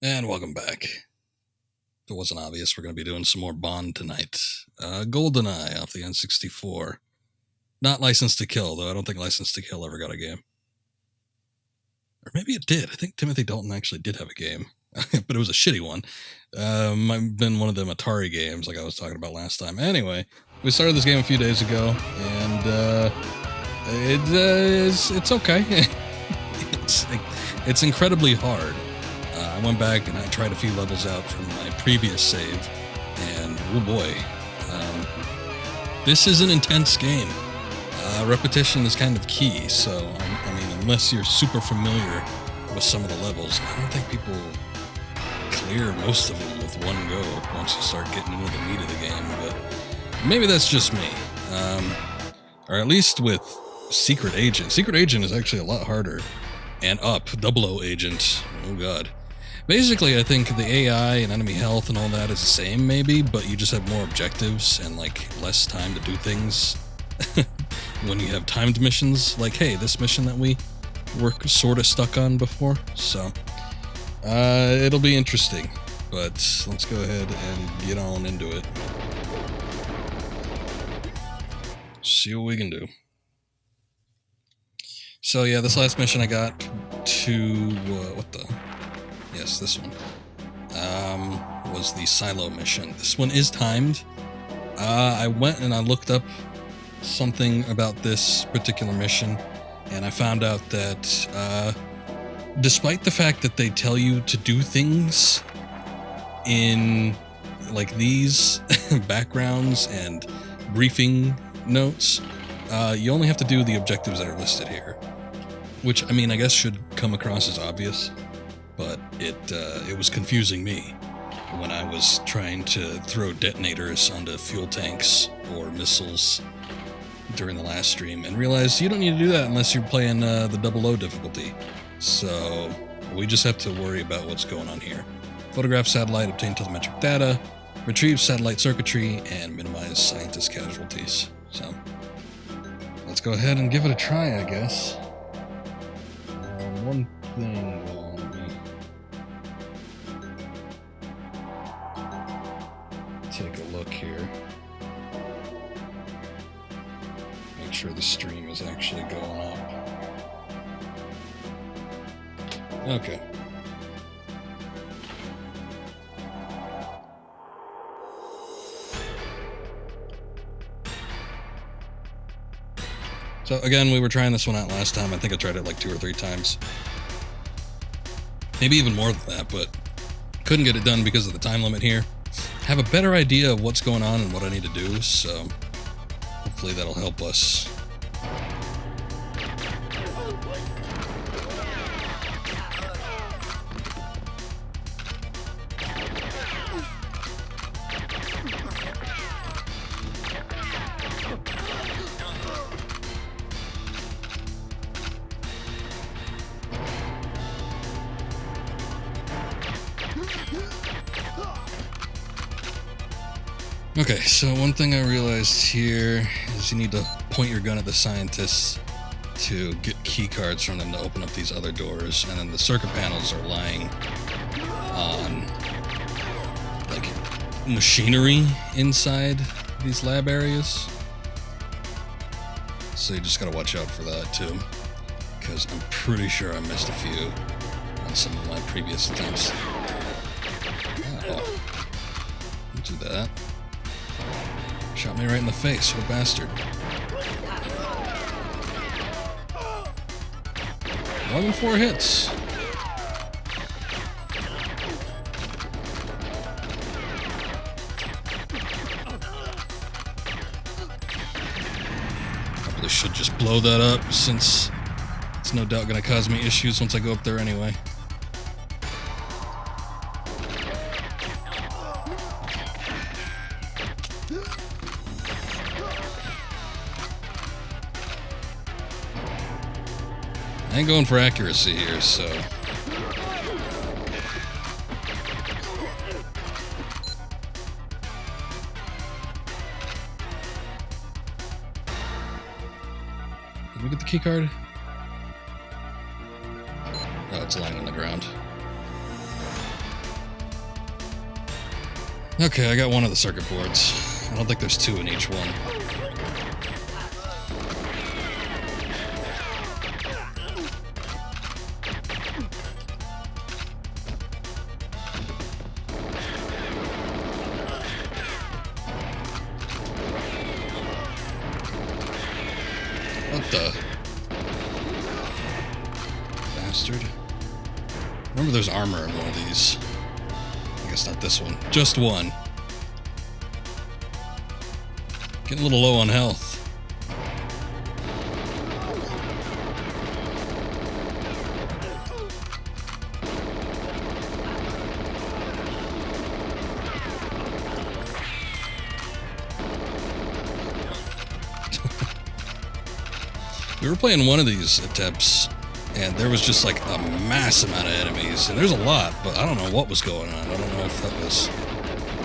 And welcome back. If it wasn't obvious, we're going to be doing some more Bond tonight. GoldenEye off the N64. Not License to Kill, though. I don't think License to Kill ever got a game. Or maybe it did. I think Timothy Dalton actually did have a game. But it was a shitty one. Might have been one of them Atari games like I was talking about last time. Anyway, we started this game a few days ago, and it's okay. It's incredibly hard. I went back and I tried a few levels out from my previous save, and oh boy, this is an intense game. Repetition is kind of key, so I mean, unless you're super familiar with some of the levels, I don't think people clear most of them with one go once you start getting into the meat of the game, but maybe that's just me. Or at least with Secret Agent. Secret Agent is actually a lot harder. And up, 00 Agent. Oh god. Basically, I think the AI and enemy health and all that is the same, maybe, but you just have more objectives and, like, less time to do things when you have timed missions. Like, hey, this mission that we were sort of stuck on before. So, it'll be interesting, but let's go ahead and get on into it. See what we can do. So yeah, this last mission I got to, yes, this one, was the silo mission. This one is timed. I went and I looked up something about this particular mission, and I found out that, despite the fact that they tell you to do things in, like, these backgrounds and briefing notes, you only have to do the objectives that are listed here. Which, I mean, I guess should come across as obvious, but it was confusing me when I was trying to throw detonators onto fuel tanks or missiles during the last stream, and realized you don't need to do that unless you're playing the 00 difficulty. So we just have to worry about what's going on here. Photograph satellite, obtain telemetric data, retrieve satellite circuitry, and minimize scientist casualties. So let's go ahead and give it a try, I guess. One thing, let me take a look here. Make sure the stream is actually going up. Okay. So again, we were trying this one out last time. I think I tried it like 2 or 3 times. Maybe even more than that, but couldn't get it done because of the time limit here. Have a better idea of what's going on and what I need to do, so hopefully that'll help us. Okay, so one thing I realized here is you need to point your gun at the scientists to get key cards from them to open up these other doors, and then the circuit panels are lying on, like, machinery inside these lab areas. So you just gotta watch out for that too, because I'm pretty sure I missed a few on some of my previous attempts. Oh, don't do that. Shot me right in the face, what a bastard. More than 4 hits. Probably should just blow that up, since it's no doubt gonna cause me issues once I go up there anyway. I ain't going for accuracy here, so... Did we get the key card? Oh, it's lying on the ground. Okay, I got one of the circuit boards. I don't think there's two in each one. What the? Bastard. Remember there's armor in one of these. I guess not this one. Just one. Getting a little low on health. We were playing one of these attempts, and there was just like a mass amount of enemies, and there's a lot, but I don't know what was going on. I don't know if that was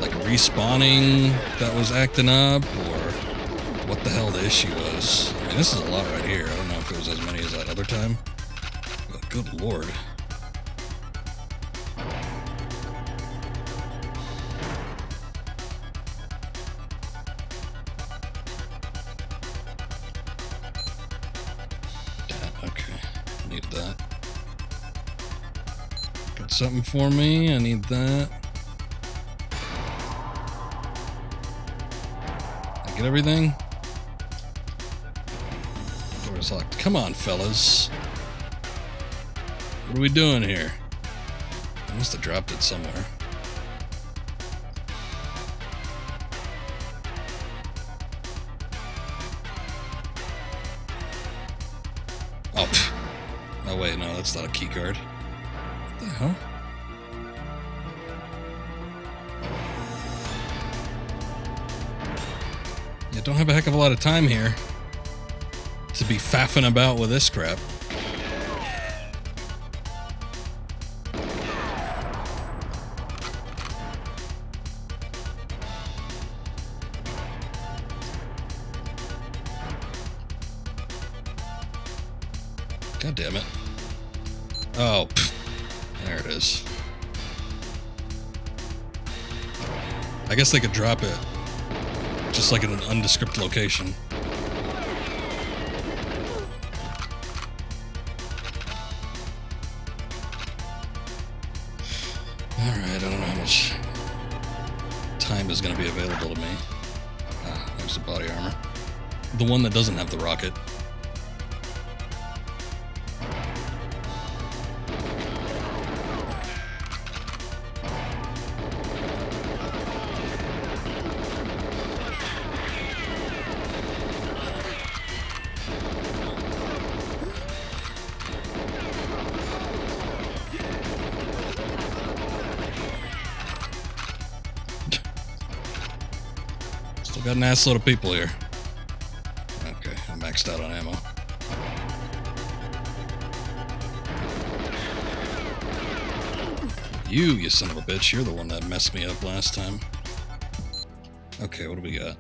like respawning that was acting up, or what the hell the issue was. I mean, this is a lot right here. I don't know if it was as many as that other time, but good lord. Something for me. I need that. I get everything? Door's locked. Come on, fellas. What are we doing here? I must have dropped it somewhere. Oh, pff. Oh wait, no, that's not a key card. What the hell? Yeah, don't have a heck of a lot of time here to be faffing about with this crap. God damn it. Oh, pff. There it is. I guess they could drop it just like in an undescript location. Alright, I don't know how much time is going to be available to me. Ah, there's the body armor. The one that doesn't have the rocket. Got an ass load of people here. Okay, I'm maxed out on ammo. You son of a bitch. You're the one that messed me up last time. Okay, what do we got?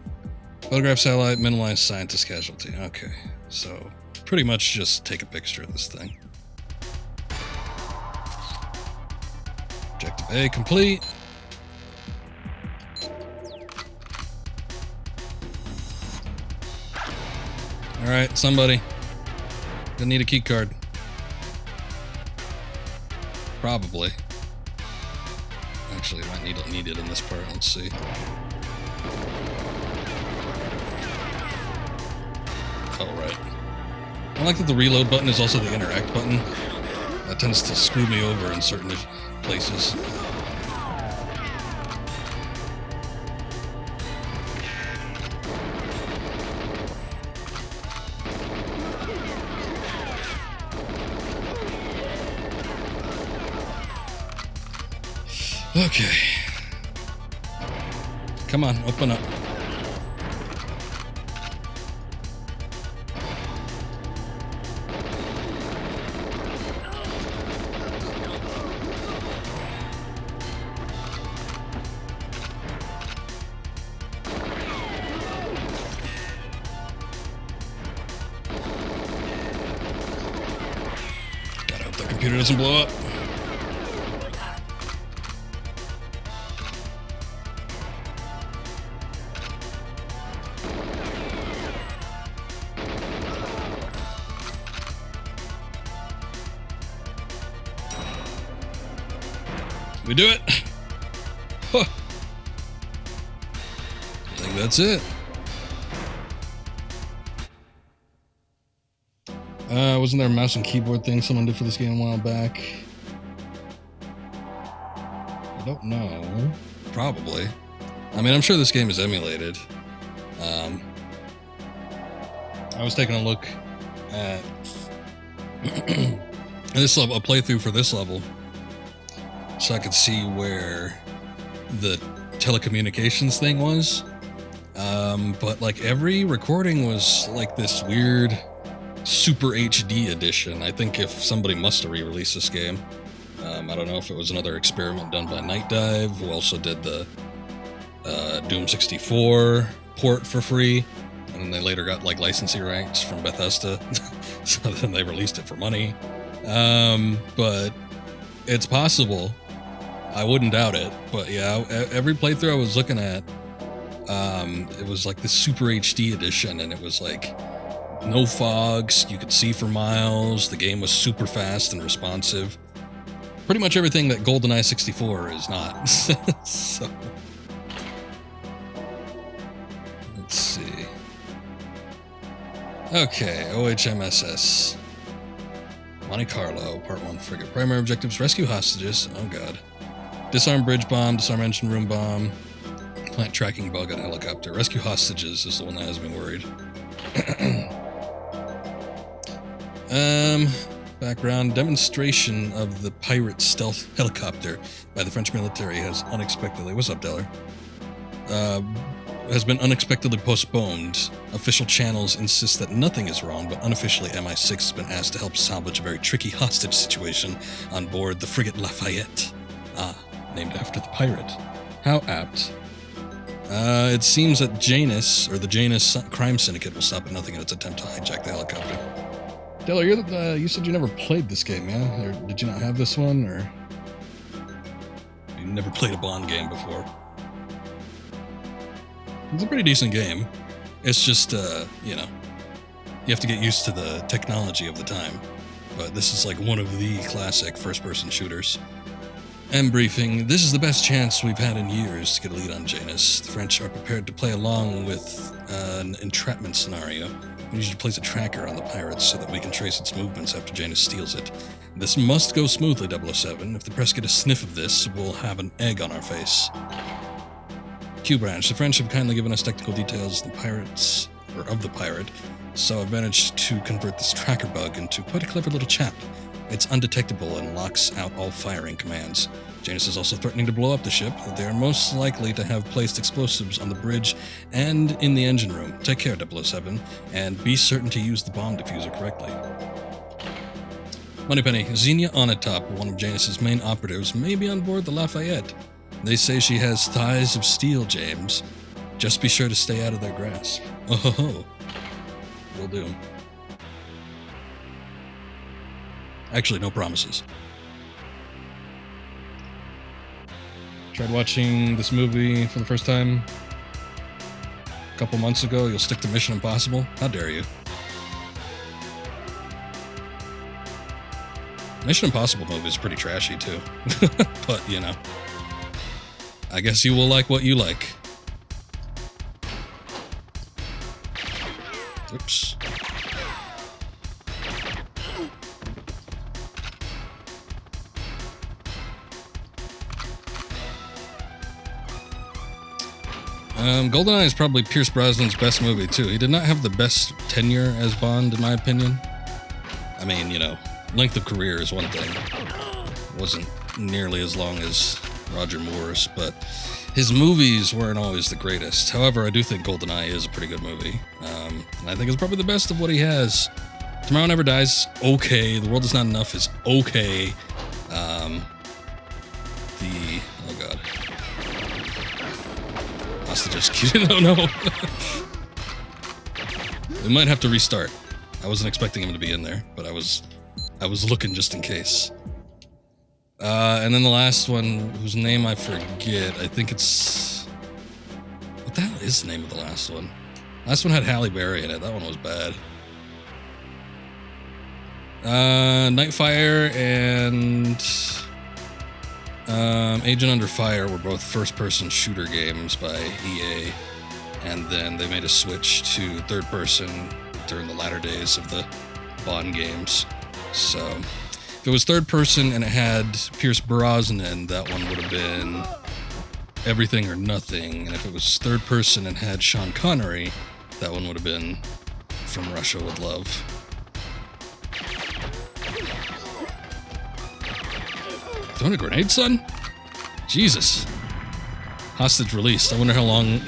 Photograph satellite, minimize scientist casualty. Okay, so pretty much just take a picture of this thing. Objective A complete. Alright, somebody. Gonna need a key card. Probably. Actually, I might need it in this part. Let's see. Oh, right. I like that the reload button is also the interact button. That tends to screw me over in certain places. Okay. Come on, open up. Gotta hope the computer doesn't blow up. We do it. Huh. I think that's it. Wasn't there a mouse and keyboard thing someone did for this game a while back? I don't know. Probably. I mean, I'm sure this game is emulated. I was taking a look at this level, a playthrough for this level, so I could see where the telecommunications thing was. But like every recording was like this weird Super HD edition. I think if somebody must have re-released this game. I don't know if it was another experiment done by Night Dive, who also did the Doom 64 port for free, and then they later got like licensing rights from Bethesda, so then they released it for money. But it's possible. I wouldn't doubt it. But yeah, every playthrough I was looking at, it was like the Super HD edition, and it was like no fogs, you could see for miles, the game was super fast and responsive. Pretty much everything that GoldenEye 64 is not. So, let's see. Okay, OHMSS. Monte Carlo, Part 1 frigate. Primary objectives, rescue hostages. Oh god. Disarm bridge bomb, disarm engine room bomb, plant tracking bug on helicopter. Rescue hostages is the one that has me worried. Background demonstration of the pirate stealth helicopter by the French military has unexpectedly, what's up, Deller? Has been unexpectedly postponed. Official channels insist that nothing is wrong, but unofficially MI6 has been asked to help salvage a very tricky hostage situation on board the frigate Lafayette. Named after the pirate. How apt. It seems that Janus, or the Janus crime syndicate, will stop at nothing in its attempt to hijack the helicopter. Della, you said you never played this game, yeah? Or did you not have this one, or you never played a Bond game before? It's a pretty decent game. It's just, you know, you have to get used to the technology of the time. But this is like one of the classic first-person shooters. M briefing. This is the best chance we've had in years to get a lead on Janus. The French are prepared to play along with an entrapment scenario. We need to place a tracker on the pirates so that we can trace its movements after Janus steals it. This must go smoothly, 007. If the press get a sniff of this, we'll have an egg on our face. Q branch. The French have kindly given us technical details of the pirate, so I've managed to convert this tracker bug into quite a clever little chap. It's undetectable and locks out all firing commands. Janus is also threatening to blow up the ship. They are most likely to have placed explosives on the bridge and in the engine room. Take care, 007, and be certain to use the bomb diffuser correctly. Moneypenny. Xenia Onatop, one of Janus's main operatives, may be on board the Lafayette. They say she has thighs of steel, James. Just be sure to stay out of their grasp. Oh ho ho. Will do. Actually, no promises. Tried watching this movie for the first time a couple months ago. You'll stick to Mission Impossible? How dare you? Mission Impossible movie is pretty trashy too. But, you know, I guess you will like what you like. Oops. GoldenEye is probably Pierce Brosnan's best movie, too. He did not have the best tenure as Bond, in my opinion. I mean, you know, length of career is one thing. It wasn't nearly as long as Roger Moore's, but his movies weren't always the greatest. However, I do think GoldenEye is a pretty good movie. And I think it's probably the best of what he has. Tomorrow Never Dies, okay. The World Is Not Enough is okay. Oh god. Hostages. No. We might have to restart. I wasn't expecting him to be in there, but I was looking just in case. And then the last one, whose name I forget. I think it's... What the hell is the name of the last one? Last one had Halle Berry in it. That one was bad. Nightfire and... Agent Under Fire were both first-person shooter games by EA, and then they made a switch to third-person during the latter days of the Bond games. So, if it was third-person and it had Pierce Brosnan, that one would have been Everything or Nothing, and if it was third-person and had Sean Connery, that one would have been From Russia with Love. Throwing a grenade, son? Jesus. Hostage released. I wonder how long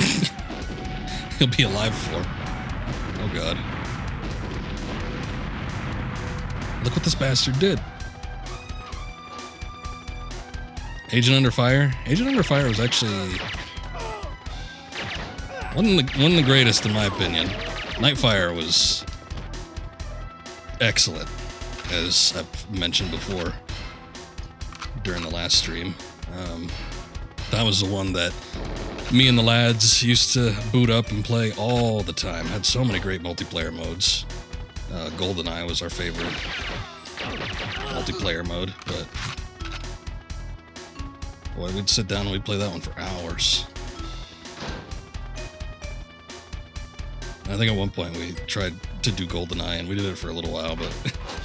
he'll be alive for. Oh, God. Look what this bastard did. Agent Under Fire? Agent Under Fire was actually one of the greatest, in my opinion. Nightfire was excellent, as I've mentioned before during the last stream. That was the one that me and the lads used to boot up and play all the time. Had so many great multiplayer modes. GoldenEye was our favorite multiplayer mode, but boy, we'd sit down and we'd play that one for hours. I think at one point we tried to do GoldenEye and we did it for a little while, but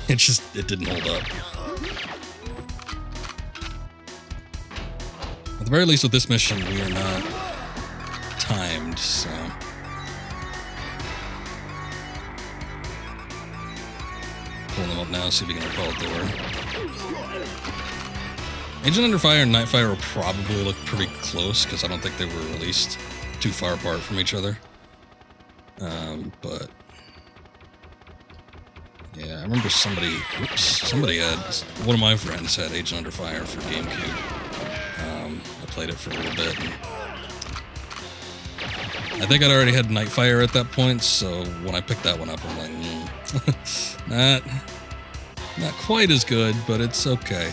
it didn't hold up. At the very least with this mission, we are not timed, so... Pulling them up now, see if we can recall what they were. Agent Under Fire and Nightfire will probably look pretty close, because I don't think they were released too far apart from each other. But... yeah, I remember somebody had... One of my friends had Agent Under Fire for GameCube. I played it for a little bit. And I think I'd already had Nightfire at that point, so when I picked that one up, I'm like, not quite as good, but it's okay.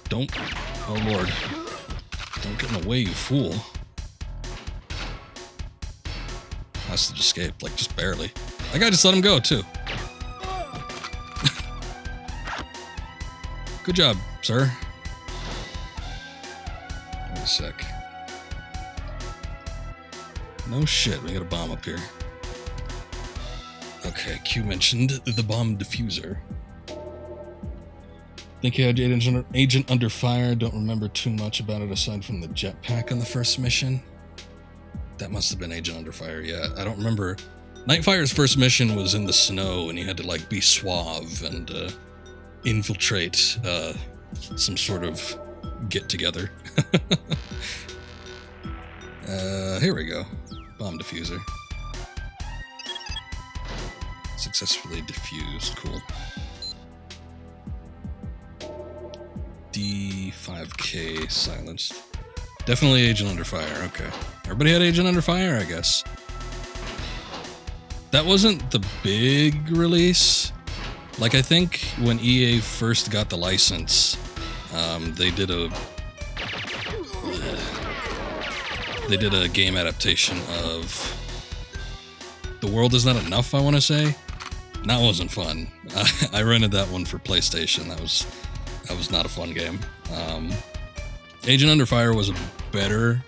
Don't, oh Lord, don't get in the way, you fool. Hostage escaped, like, just barely. That guy just let him go, too. Good job, sir. Wait a sec. No shit, we got a bomb up here. Okay, Q mentioned the bomb diffuser. Think you had Agent Under Fire. Don't remember too much about it aside from the jetpack on the first mission. That must have been Agent Under Fire, yeah. I don't remember. Nightfire's first mission was in the snow, and you had to, like, be suave and infiltrate some sort of get-together. Here we go. Bomb diffuser. Successfully diffused. Cool. D5K silenced. Definitely Agent Under Fire, okay. Everybody had Agent Under Fire, I guess. That wasn't the big release. Like, I think when EA first got the license, they did a game adaptation of The World Is Not Enough, I want to say. And that wasn't fun. I rented that one for PlayStation. That was not a fun game. Agent Under Fire was a better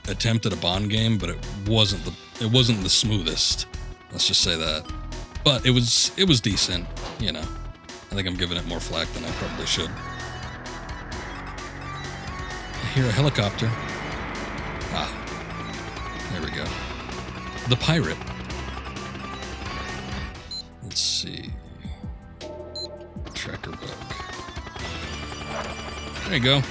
attempt at a Bond game, but it wasn't the smoothest. Let's just say that. But it was decent, you know. I think I'm giving it more flack than I probably should. I hear a helicopter. Ah, there we go. The pirate. Let's see. Tracker bug. There you go.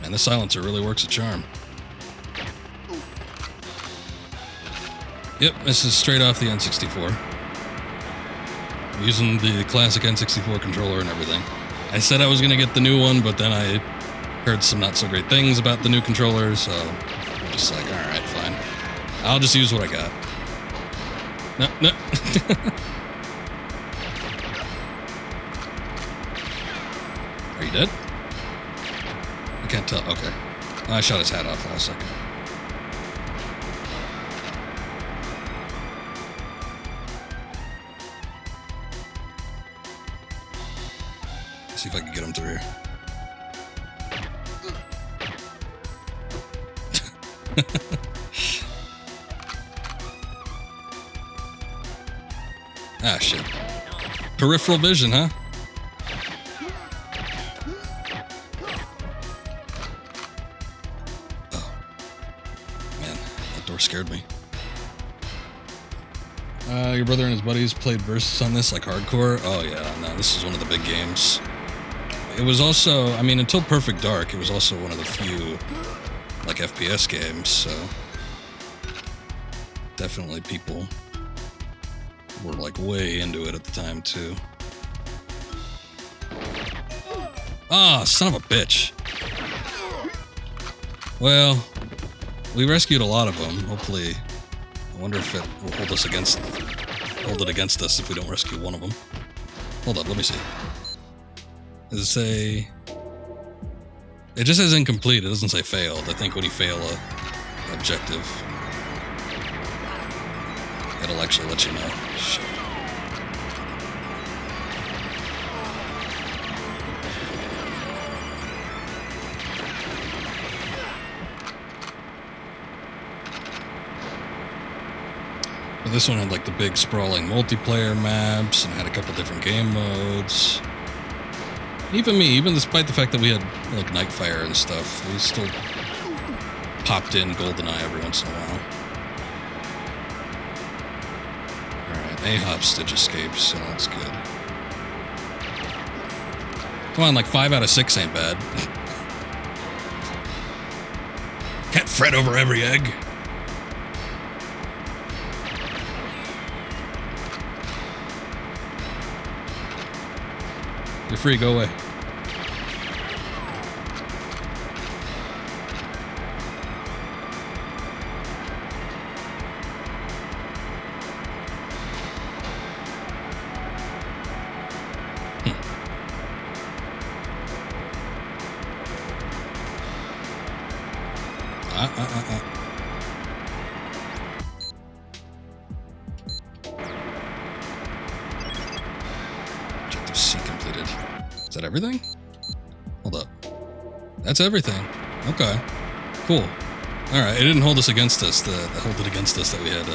Man, the silencer really works a charm. Yep, this is straight off the N64. I'm using the classic N64 controller and everything. I said I was going to get the new one, but then I heard some not so great things about the new controller, so I'm just like, alright, fine. I'll just use what I got. No, no. Are you dead? I can't tell. Okay. I shot his hat off last second. Let's see if I can get him through here. Ah, shit. Peripheral vision, huh? Oh. Man, that door scared me. Your brother and his buddies played Versus on this, like hardcore? Oh, yeah, no, this is one of the big games. It was also, I mean, until Perfect Dark, it was also one of the few, like, FPS games, so... Definitely people were, like, way into it at the time, too. Ah, oh, son of a bitch. Well, we rescued a lot of them. Hopefully, I wonder if it will hold it against us if we don't rescue one of them. Hold up, let me see. Does it say... It just says incomplete, it doesn't say failed. I think when you fail a objective, it'll actually let you know. Shit. But this one had like the big sprawling multiplayer maps and had a couple different game modes. Even despite the fact that we had like Nightfire and stuff, we still popped in GoldenEye every once in a while. Alright, A-Hops did escape, so that's good. Come on, like 5 out of 6 ain't bad. Can't fret over every egg. You're free, go away. Objective C completed. Is that everything? Hold up. That's everything. Okay. Cool. Alright, it didn't hold us against us. Hold it against us that we had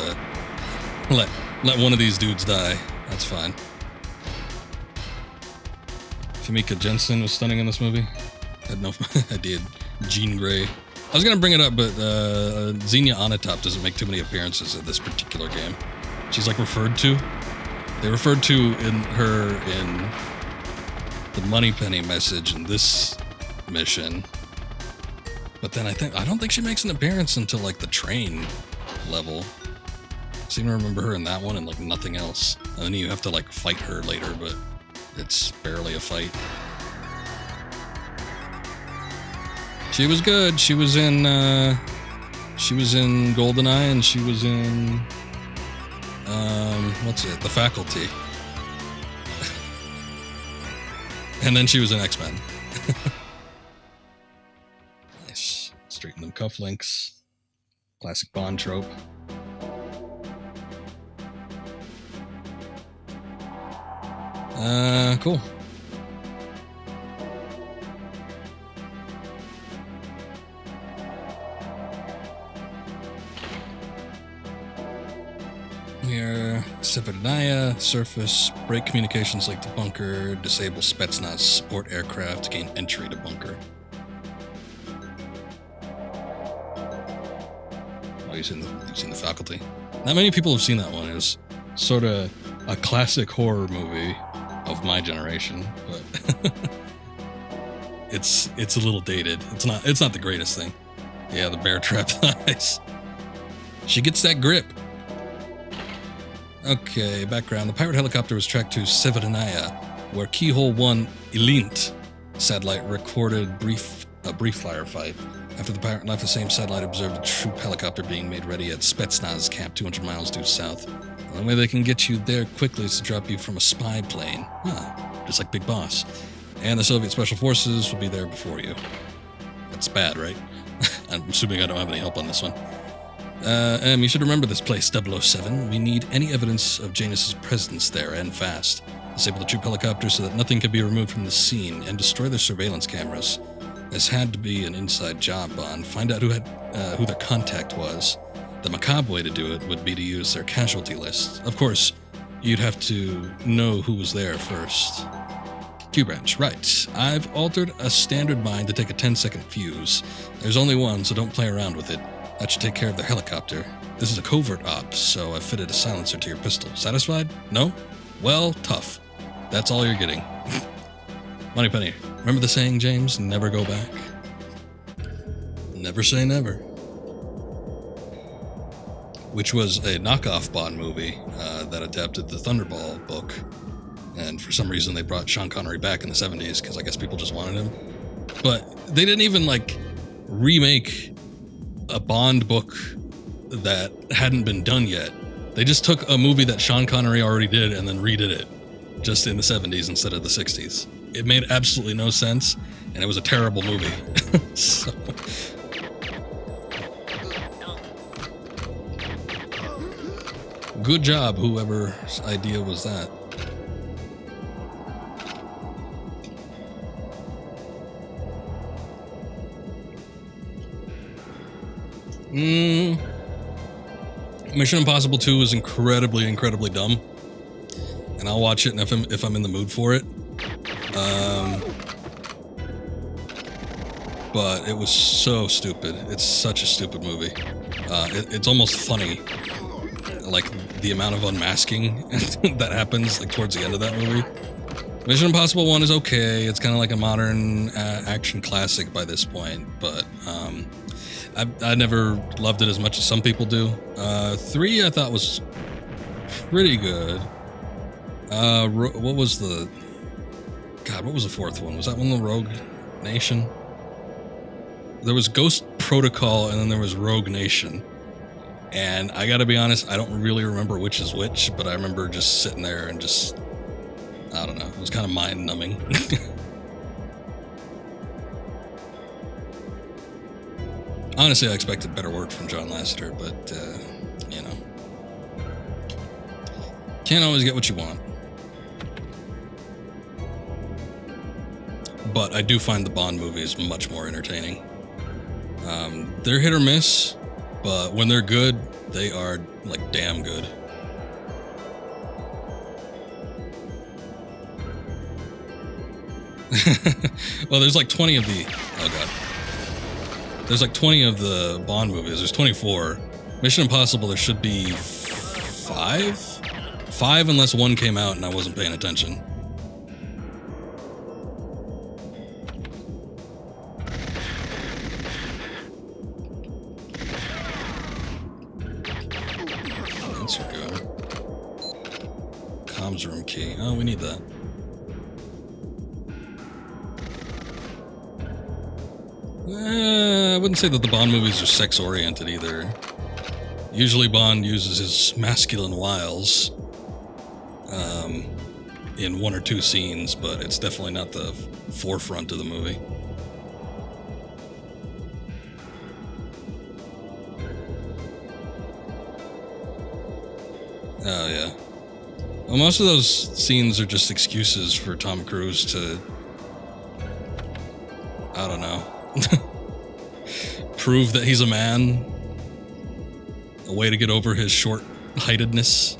let one of these dudes die. That's fine. Famika Jensen was stunning in this movie. I had no idea. Jean Grey. I was gonna bring it up, but Xenia Onatopp doesn't make too many appearances in this particular game. She's like referred to. They referred to in the Moneypenny message in this mission. But then I don't think she makes an appearance until like the train level. I seem to remember her in that one and like nothing else. And then you have to like fight her later, but it's barely a fight. She was good. She was in GoldenEye and she was in what's it? The Faculty. And then she was in X-Men. Nice. Straighten them cufflinks. Classic Bond trope. Cool. Here, Severanaya, surface, break communications like the bunker, disable Spetsnaz support aircraft, gain entry to bunker. Oh, you've seen the Faculty. Not many people have seen that one. It's sort of a classic horror movie of my generation, but it's a little dated. It's not the greatest thing. Yeah, the bear trap thighs. She gets that grip. Okay, background. The pirate helicopter was tracked to Severanaya, where Keyhole 1 Elint satellite recorded a brief firefight. After the pirate left, the same satellite observed a troop helicopter being made ready at Spetsnaz camp 200 miles due south. The only way they can get you there quickly is to drop you from a spy plane. Just like Big Boss. And the Soviet Special Forces will be there before you. That's bad, right? I'm assuming I don't have any help on this one. You should remember this place, 007. We need any evidence of Janus' presence there, and fast. Disable the troop helicopters so that nothing can be removed from the scene, and destroy their surveillance cameras. This had to be an inside job, Bond. Find out who their contact was. The macabre way to do it would be to use their casualty list. Of course, you'd have to know who was there first. Q-Branch, right. I've altered a standard mine to take a 10-second fuse. There's only one, so don't play around with it. That should take care of the helicopter. This is a covert op, so I've fitted a silencer to your pistol. Satisfied? No? Well, tough. That's all you're getting. Moneypenny, remember the saying, James? Never go back. Never say never. Which was a knockoff Bond movie that adapted the Thunderball book. And for some reason they brought Sean Connery back in the 70s because I guess people just wanted him. But they didn't even remake a Bond book that hadn't been done yet. They just took a movie that Sean Connery already did and then redid it just in the 70s instead of the 60s. It made absolutely no sense, and it was a terrible movie. So. Good job, whoever's idea was that. Mission Impossible 2 is incredibly, incredibly dumb, and I'll watch it if I'm in the mood for it. But it was so stupid. It's such a stupid movie. It's almost funny, the amount of unmasking that happens towards the end of that movie. Mission Impossible 1 is okay. It's kind of like a modern action classic by this point, but I never loved it as much as some people do. 3 I thought was pretty good. What was the fourth one? Was that one the Rogue Nation? There was Ghost Protocol and then there was Rogue Nation. And I gotta be honest, I don't really remember which is which, but I remember just sitting there and I don't know, it was kind of mind-numbing. Honestly, I expected better work from John Lasseter, but, can't always get what you want. But I do find the Bond movies much more entertaining. They're hit or miss, but when they're good, they are, damn good. Well, there's 20 of the... Oh, God. There's 20 of the Bond movies. There's 24. Mission Impossible, there should be 5? 5 unless one came out and I wasn't paying attention. That's good. Comms room key. Oh, we need that. I wouldn't say that the Bond movies are sex-oriented either. Usually Bond uses his masculine wiles in one or two scenes, but it's definitely not the forefront of the movie. Oh, yeah. Well, most of those scenes are just excuses for Tom Cruise to... I don't know. Prove that he's a man. A way to get over his short-heightedness.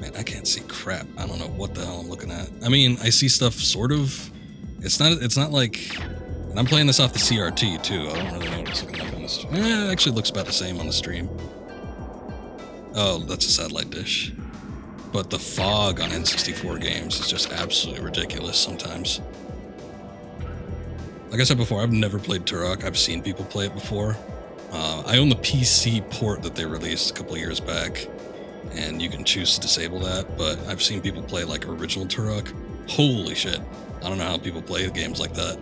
Man, I can't see crap. I don't know what the hell I'm looking at. I mean, I see stuff sort of. It's not like... And I'm playing this off the CRT, too. I don't really know what it's looking like on this. It actually looks about the same on the stream. Oh, that's a satellite dish. But the fog on N64 games is just absolutely ridiculous sometimes. Like I said before, I've never played Turok. I've seen people play it before. I own the PC port that they released a couple of years back, and you can choose to disable that, but I've seen people play original Turok. Holy shit. I don't know how people play games like that.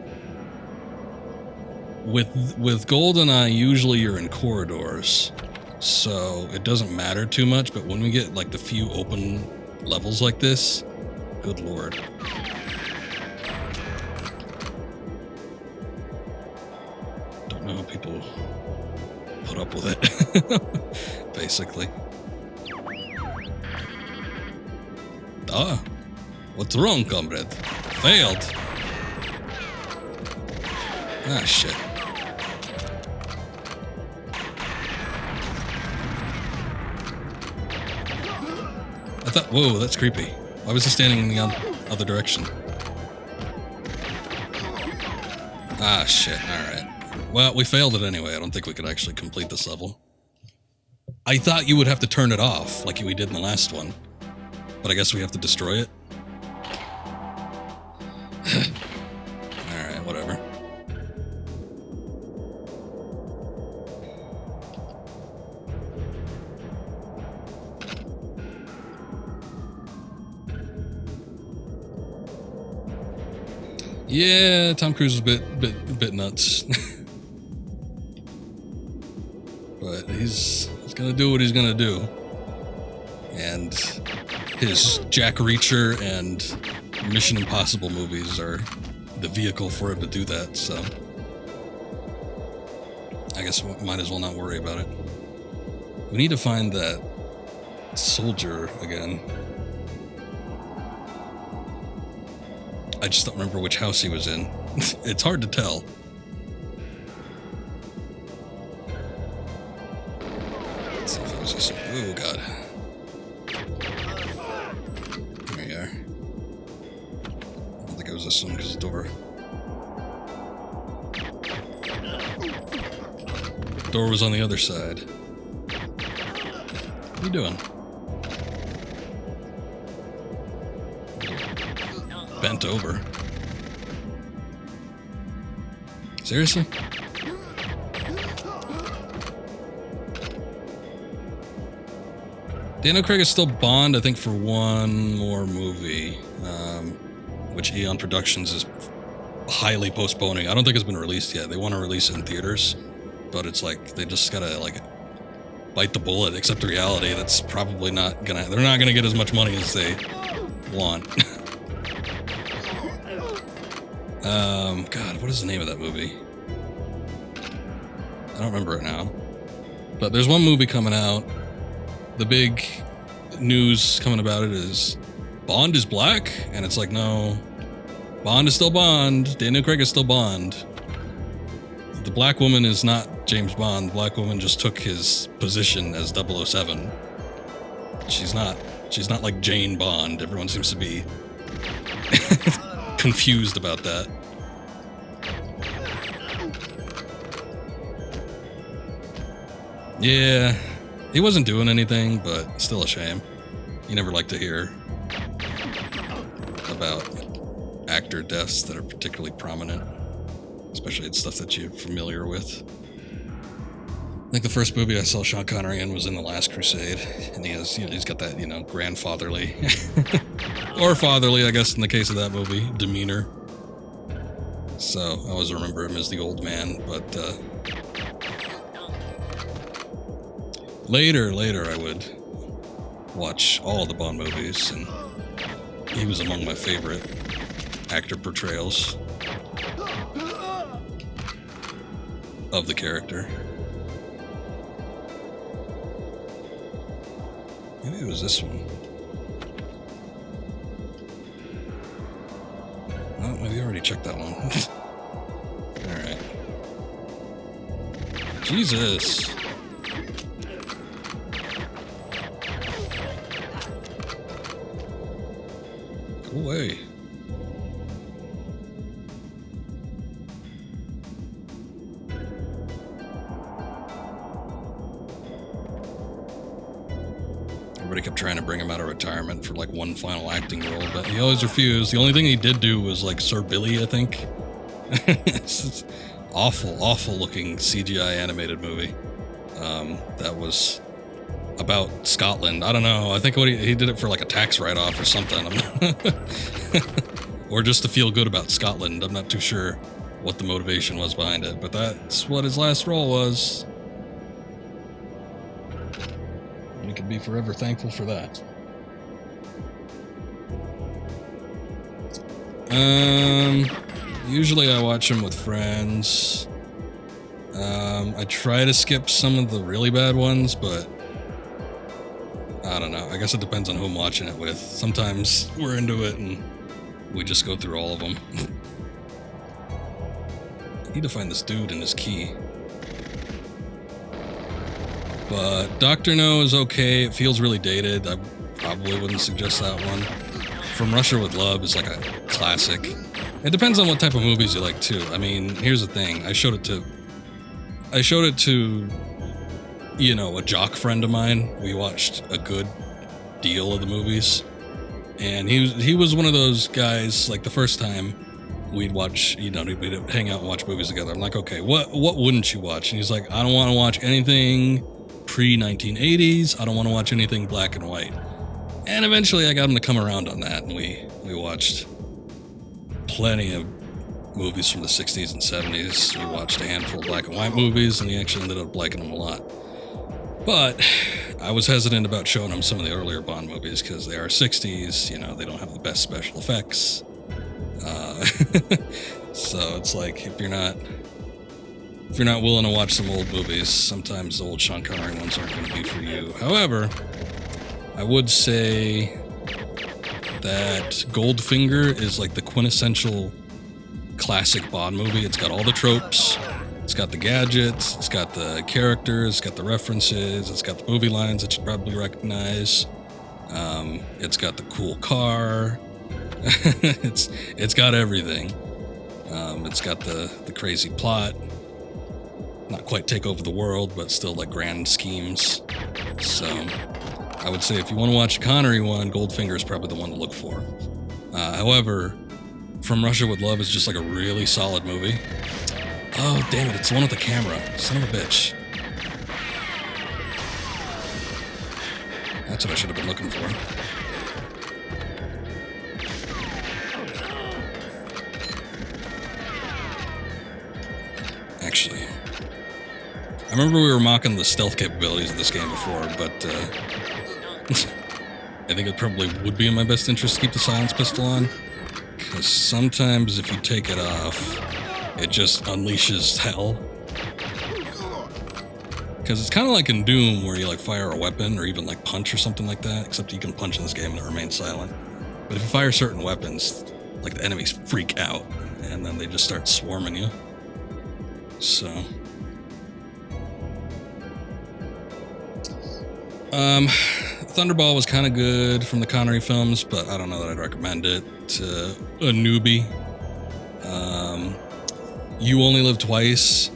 With GoldenEye, usually you're in corridors, so it doesn't matter too much. But when we get like the few open levels like this, good lord. Don't know how people put up with it, basically. Ah, what's wrong, comrade? Failed. Ah, shit. I thought, whoa, that's creepy. Why was he standing in the other direction? Ah, shit, alright. Well, we failed it anyway. I don't think we could actually complete this level. I thought you would have to turn it off, like we did in the last one. But I guess we have to destroy it. Alright, whatever. Yeah, Tom Cruise is a bit nuts. But he's gonna do what he's gonna do. And his Jack Reacher and Mission Impossible movies are the vehicle for him to do that, so I guess we might as well not worry about it. We need to find that soldier again. I just don't remember which house he was in. It's hard to tell. Let's see if it was this one. Oh, God. Here we are. I don't think it was this one because the door was on the other side. What are you doing? Bent over. Seriously? Daniel Craig is still Bond, I think, for one more movie, which Eon Productions is highly postponing. I don't think it's been released yet. They want to release it in theaters, but it's like they just gotta like bite the bullet, accept the reality. That's probably not gonna. They're not gonna get as much money as they want. God, what is the name of that movie? I don't remember it now. But there's one movie coming out. The big news coming about it is Bond is black, and it's like, no, Bond is still Bond. Daniel Craig is still Bond. The black woman is not James Bond. The black woman just took his position as 007. She's not like Jane Bond. Everyone seems to be confused about that. Yeah, he wasn't doing anything, but still a shame. You never like to hear about actor deaths that are particularly prominent, especially it's stuff that you're familiar with. I think the first movie I saw Sean Connery in was in The Last Crusade, and he has, he's got that, grandfatherly or fatherly, I guess, in the case of that movie, demeanor. So I always remember him as the old man, but later I would watch all of the Bond movies, and he was among my favorite actor portrayals of the character. Maybe it was this one. Oh, maybe I already checked that one. Alright. Jesus. Go away. Everybody kept trying to bring him out of retirement for like one final acting role, but he always refused. The only thing he did do was like Sir Billy, I think. It's awful looking CGI animated movie. That was about Scotland. I don't know. I think he did it for like a tax write-off or something. Or just to feel good about Scotland. I'm not too sure. what the motivation was behind it, but that's what his last role was. We could be forever thankful for that. Usually I watch them with friends. I try to skip some of the really bad ones, but I don't know. I guess it depends on who I'm watching it with. Sometimes we're into it and we just go through all of them. I need to find this dude and his key. But Dr. No is okay. It feels really dated. I probably wouldn't suggest that one. From Russia with Love is like a classic. It depends on what type of movies you like too. I mean, here's the thing. I showed it to you know, a jock friend of mine. We watched a good deal of the movies. And he was one of those guys, like the first time we'd watch, you know, we'd hang out and watch movies together. I'm like, okay, what wouldn't you watch? And he's like, I don't want to watch anything pre-1980s. I don't want to watch anything black and white. And eventually I got him to come around on that, and we watched plenty of movies from the 60s and 70s. We watched a handful of black and white movies, and he actually ended up liking them a lot. But I was hesitant about showing him some of the earlier Bond movies because they are 60s, you know, they don't have the best special effects. So it's like, if you're not willing to watch some old movies, sometimes the old Sean Connery ones aren't going to be for you. However, I would say that Goldfinger is like the quintessential classic Bond movie. It's got all the tropes. It's got the gadgets, it's got the characters, it's got the references, it's got the movie lines that you probably recognize. It's got the cool car. it's got everything. It's got the crazy plot. Not quite take over the world, but still like grand schemes. So I would say if you want to watch a Connery one, Goldfinger is probably the one to look for. However, From Russia with Love is just like a really solid movie. Oh, damn it, it's the one with the camera. Son of a bitch. That's what I should have been looking for. Actually, I remember we were mocking the stealth capabilities of this game before, but I think it probably would be in my best interest to keep the silence pistol on, because sometimes if you take it off, it just unleashes hell. Because it's kind of like in Doom, where you like fire a weapon or even like punch or something like that, except you can punch in this game and it remains silent. But if you fire certain weapons, like the enemies freak out and then they just start swarming you. So Thunderball was kind of good from the Connery films, but I don't know that I'd recommend it to a newbie. You Only Live Twice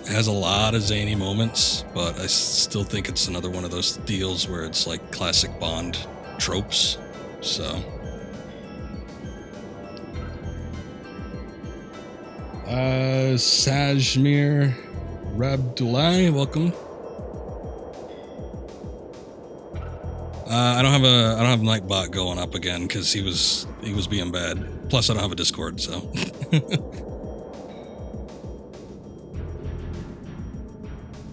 has a lot of zany moments, but I still think it's another one of those deals where it's like classic Bond tropes. So Sajmir Rabdulai, welcome. I don't have Nightbot going up again because he was being bad. Plus, I don't have a Discord, so.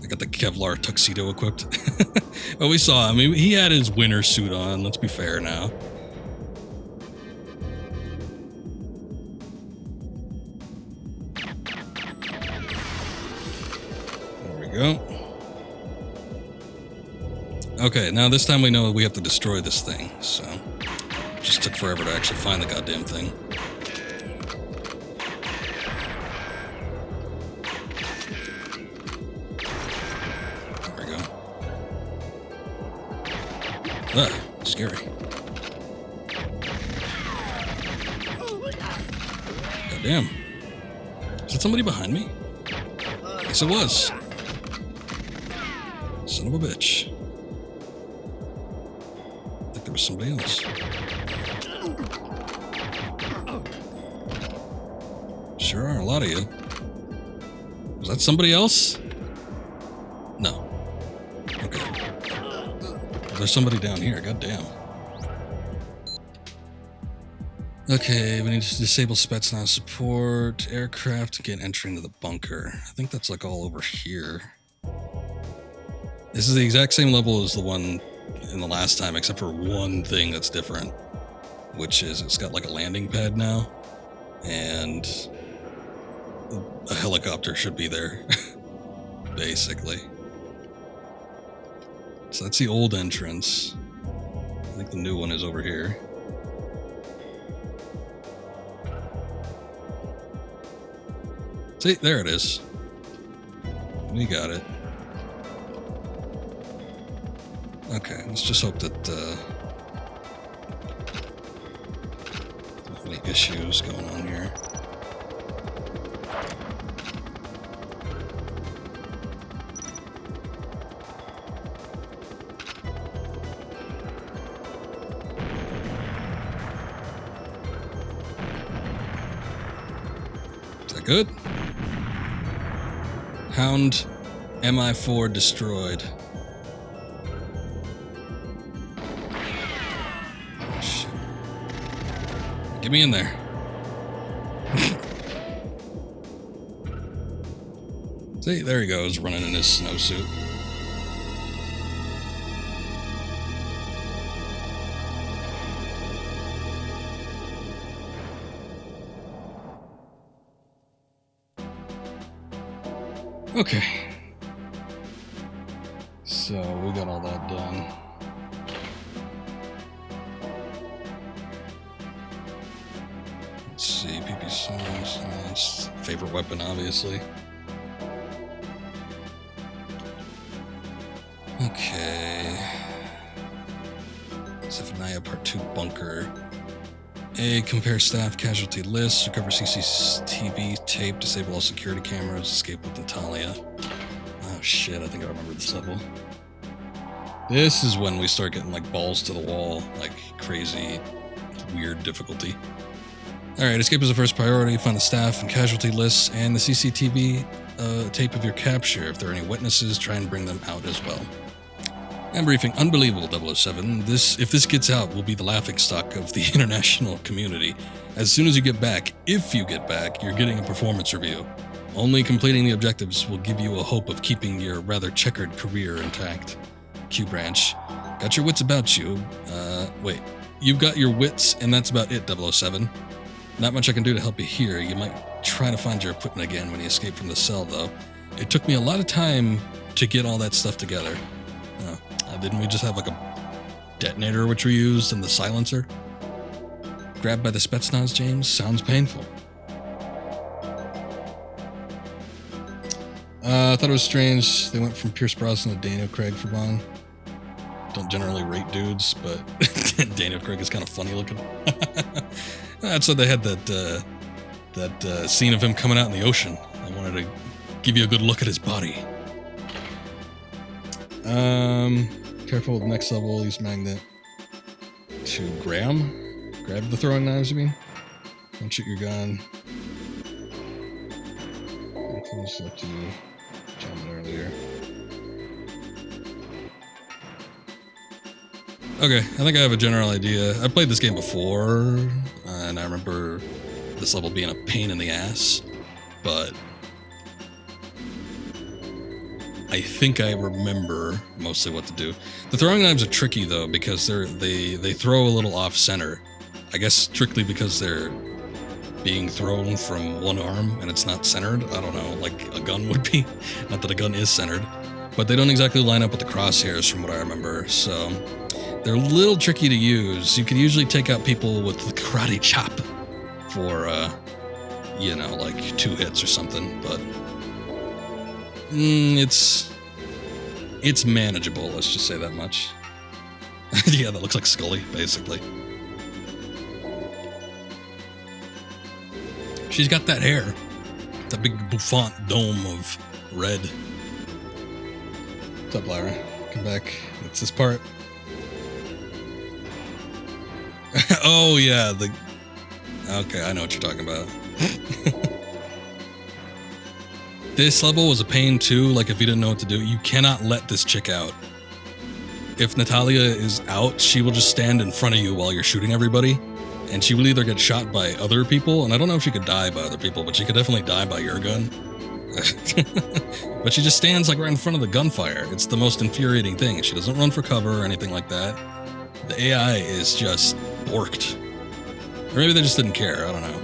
I got the Kevlar tuxedo equipped. Well, we saw him. He had his winter suit on. Let's be fair now. There we go. Okay, now this time we know we have to destroy this thing, so it just took forever to actually find the goddamn thing. There we go. Ah, scary. Goddamn. Is that somebody behind me? Yes, it was. Son of a bitch. There was somebody else. Sure are a lot of you. Was that somebody else? No. Okay. There's somebody down here. Goddamn. Okay, we need to disable Spetsnaz support, aircraft, get entry into the bunker. I think that's like all over here. This is the exact same level as the one in the last time, except for one thing that's different, which is it's got like a landing pad now, and a helicopter should be there, basically. So that's the old entrance. I think the new one is over here. See, there it is. We got it. Okay, let's just hope that any issues going on here. Is that good? Hound MI4 destroyed. Oh, shit. Get me in there. See, there he goes, running in his snowsuit. Okay. So we got all that done. Let's see, PP songs. That's favorite weapon, obviously. Okay. Zephaniah Part 2 Bunker. A, compare staff casualty lists, recover CCTV tape, disable all security cameras, escape with Natalia. Oh shit, I think I remember this level. This is when we start getting like balls to the wall, like crazy, weird difficulty. Alright, escape is the first priority. Find the staff and casualty lists and the CCTV tape of your capture. If there are any witnesses, try and bring them out as well. And briefing, unbelievable 007. If this gets out, will be the laughingstock of the international community. As soon as you get back, if you get back, you're getting a performance review. Only completing the objectives will give you a hope of keeping your rather checkered career intact. Q Branch. Got your wits about you. Wait. You've got your wits, and that's about it, 007. Not much I can do to help you here. You might try to find your equipment again when you escape from the cell, though. It took me a lot of time to get all that stuff together. Didn't we just have like a detonator which we used and the silencer? Grabbed by the Spetsnaz, James? Sounds painful. I thought it was strange. They went from Pierce Brosnan to Daniel Craig for Bond. Don't generally rate dudes, but Daniel Craig is kind of funny looking. That's why they had that scene of him coming out in the ocean. I wanted to give you a good look at his body. Careful with the next level. Use magnet to grab the throwing knives, you mean? Don't shoot your gun. Close up to jumping earlier. Okay, I think I have a general idea. I played this game before, and I remember this level being a pain in the ass, but I think I remember mostly what to do. The throwing knives are tricky though because they throw a little off center. I guess strictly because they're being thrown from one arm and it's not centered. I don't know, like a gun would be. Not that a gun is centered, but they don't exactly line up with the crosshairs from what I remember. So they're a little tricky to use. You can usually take out people with the karate chop for like 2 hits or something, but it's manageable, let's just say that much. Yeah, that looks like Scully, basically. She's got that hair. That big bouffant dome of red. What's up, Lyra? Come back. It's this part. Oh, yeah, okay, I know what you're talking about. This level was a pain too, like if you didn't know what to do. You cannot let this chick out. If Natalia is out, she will just stand in front of you while you're shooting everybody. and she would either get shot by other people, and I don't know if she could die by other people, but she could definitely die by your gun. But she just stands like right in front of the gunfire. It's the most infuriating thing. She doesn't run for cover or anything like that. The AI is just borked. Or maybe they just didn't care, I don't know.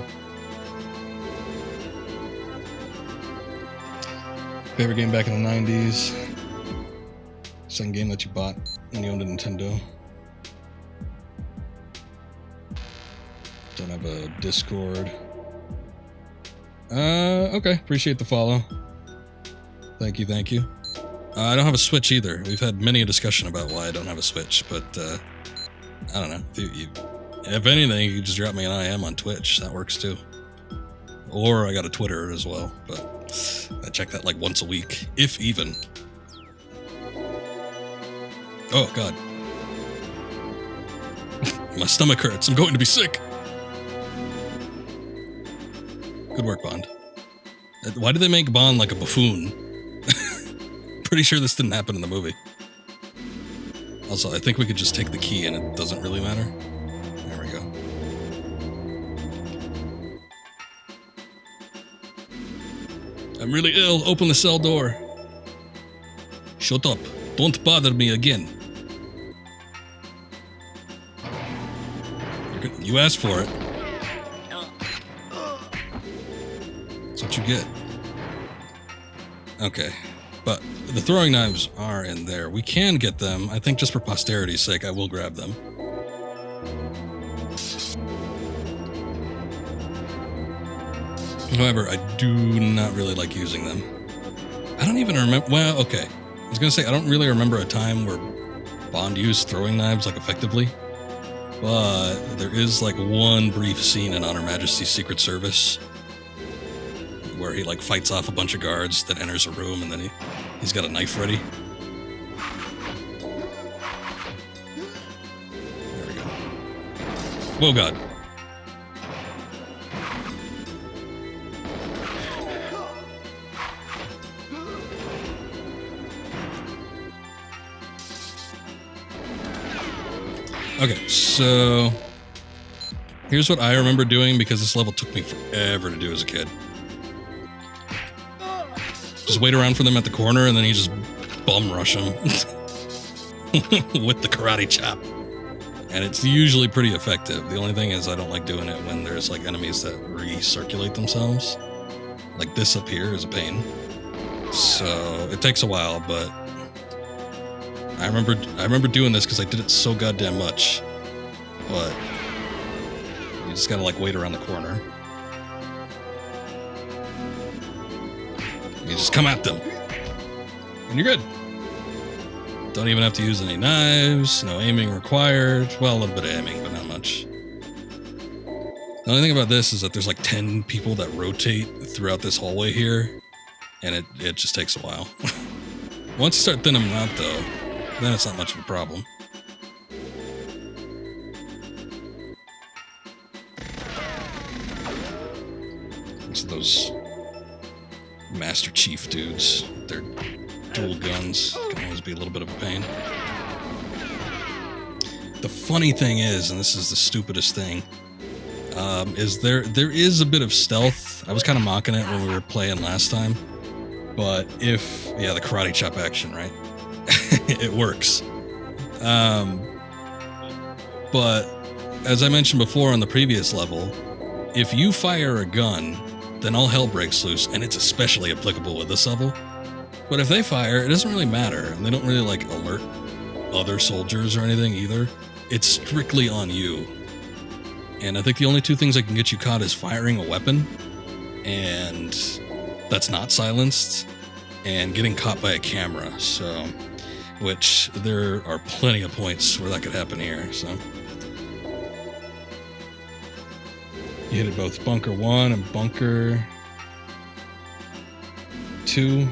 Favorite game back in the 90s? Second game that you bought when you owned a Nintendo? Don't have a Discord. Okay. Appreciate the follow. Thank you. I don't have a Switch either. We've had many a discussion about why I don't have a Switch, but I don't know. If anything, you just drop me an IM on Twitch. That works too. Or I got a Twitter as well, but I check that like once a week, if even. Oh, God. My stomach hurts. I'm going to be sick. Good work, Bond. Why did they make Bond like a buffoon? Pretty sure this didn't happen in the movie. Also, I think we could just take the key and it doesn't really matter. There we go. I'm really ill. Open the cell door. Shut up. Don't bother me again. You asked for it. That's what you get. Okay. But the throwing knives are in there. We can get them. I think just for posterity's sake, I will grab them. However, I do not really like using them. I don't even remember... Well, okay. I was going to say, I don't really remember a time where Bond used throwing knives, like, effectively. But there is, like, one brief scene in On Her Majesty's Secret Service where he, like, fights off a bunch of guards, then enters a room, and then he's got a knife ready. There we go. Whoa, God. Okay, so here's what I remember doing, because this level took me forever to do as a kid. Just wait around for them at the corner, and then you just bum rush them with the karate chop. And it's usually pretty effective. The only thing is I don't like doing it when there's like enemies that recirculate themselves. Like this up here is a pain. So it takes a while, but I remember doing this because I did it so goddamn much. But you just gotta like wait around the corner. You just come at them. And you're good. Don't even have to use any knives, no aiming required. Well, a little bit of aiming, but not much. The only thing about this is that there's like 10 people that rotate throughout this hallway here, and it just takes a while. Once you start thinning them out, though, then it's not much of a problem. So those Master Chief dudes, their dual guns can always be a little bit of a pain. The funny thing is, and this is the stupidest thing, is there is a bit of stealth. I was kind of mocking it when we were playing last time, but the karate chop action, right? It works. But as I mentioned before on the previous level, if you fire a gun, then all hell breaks loose, and it's especially applicable with this level. But if they fire, it doesn't really matter, and they don't really like alert other soldiers or anything either. It's strictly on you. And I think the only two things that can get you caught is firing a weapon, and that's not silenced, and getting caught by a camera. So, which there are plenty of points where that could happen here. So you hit it both bunker 1 and bunker 2.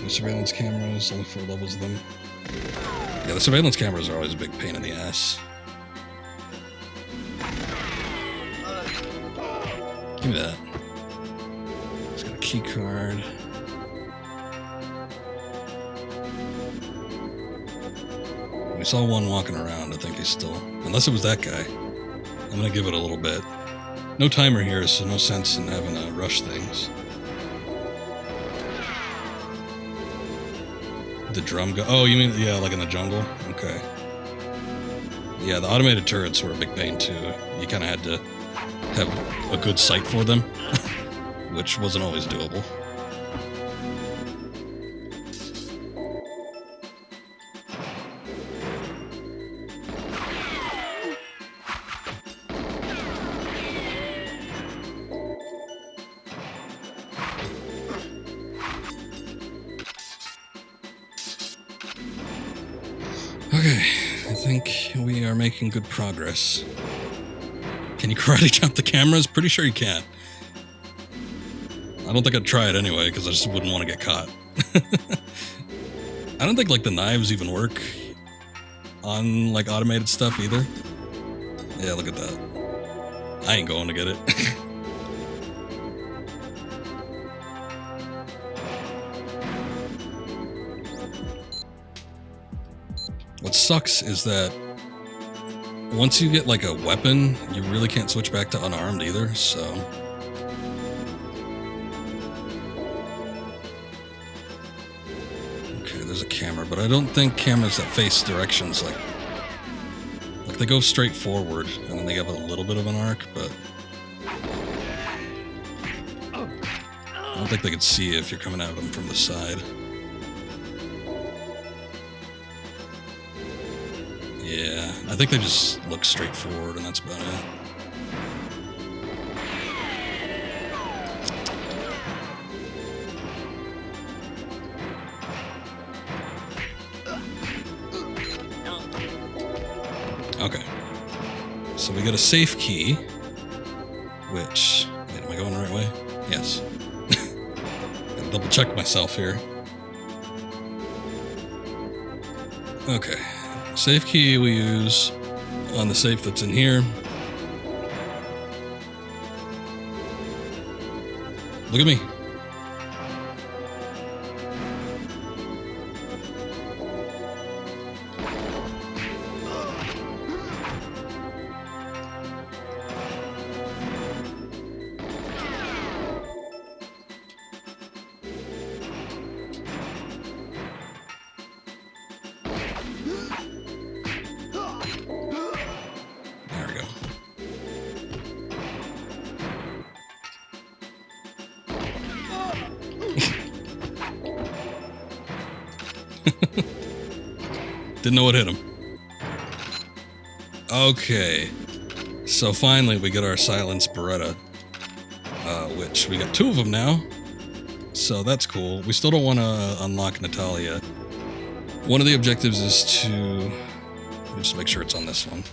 The surveillance cameras, only 4 levels of them. Yeah, the surveillance cameras are always a big pain in the ass. Give me that. It's got a key card. We saw one walking around. I think he's still... Unless it was that guy. I'm gonna give it a little bit. No timer here, so no sense in having to rush things. The drum go. Oh, you mean, yeah, like in the jungle? Okay. Yeah, the automated turrets were a big pain too. You kind of had to have a good sight for them, which wasn't always doable. Okay, I think we are making good progress. Can you karate chop the cameras? Pretty sure you can. I don't think I'd try it anyway, because I just wouldn't want to get caught. I don't think, like, the knives even work on, like, automated stuff either. Yeah, look at that. I ain't going to get it. What sucks is that once you get like a weapon, you really can't switch back to unarmed either, so. Okay, there's a camera, but I don't think cameras that face directions like they go straight forward and then they have a little bit of an arc, but I don't think they could see if you're coming at them from the side. Yeah, I think they just look straight forward, and that's about it. Okay. So we got a safe key, which... Wait, am I going the right way? Yes. Gotta double check myself here. Okay. Safe key we use on the safe that's in here. Look at me. Didn't know what hit him. Okay. So finally we get our silenced Beretta. Which we got 2 of them now. So that's cool. We still don't want to unlock Natalia. One of the objectives is to... Let me just make sure it's on this one.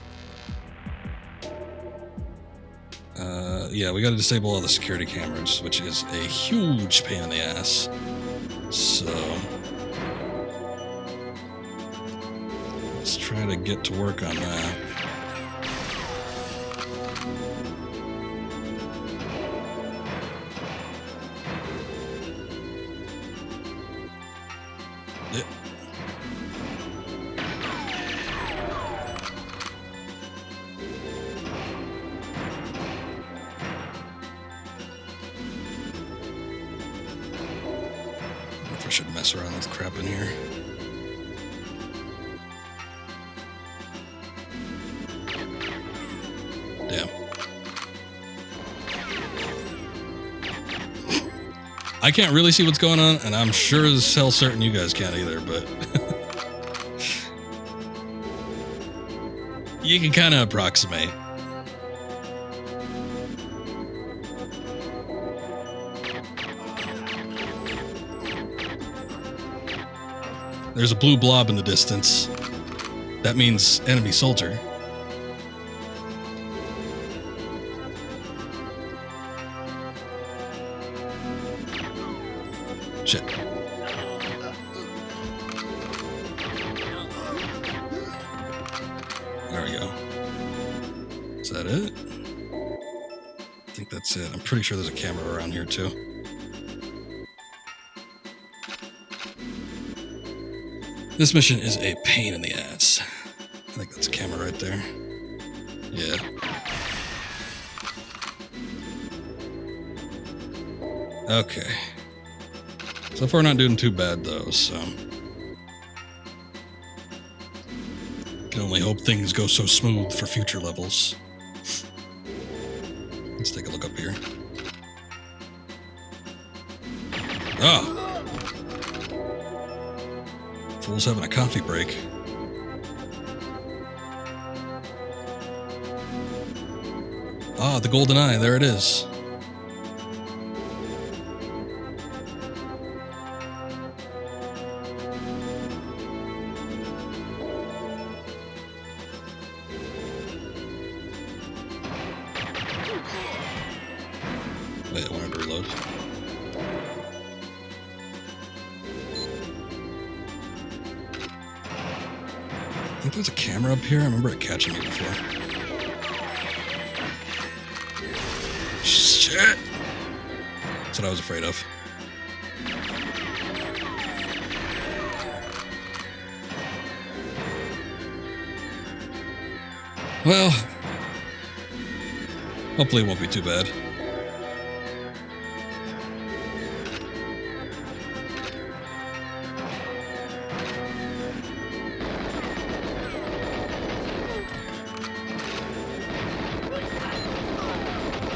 Yeah, we got to disable all the security cameras, which is a huge pain in the ass. So... let's try to get to work on that. I should mess around with crap in here. Damn. I can't really see what's going on, and I'm sure as hell certain you guys can't either, but... you can kind of approximate. There's a blue blob in the distance. That means enemy soldier. Shit. There we go. Is that it? I think that's it. I'm pretty sure there's a camera around here too. This mission is a pain in the ass. I think that's a camera right there. Yeah. Okay. So far not doing too bad though, so... Can only hope things go so smooth for future levels. Let's take a look up here. Oh! Fool's having a coffee break. Ah, the GoldenEye, there it is. Wait, I wanted to reload. I think there's a camera up here. I remember it catching me before. Shit! That's what I was afraid of. Well, hopefully it won't be too bad.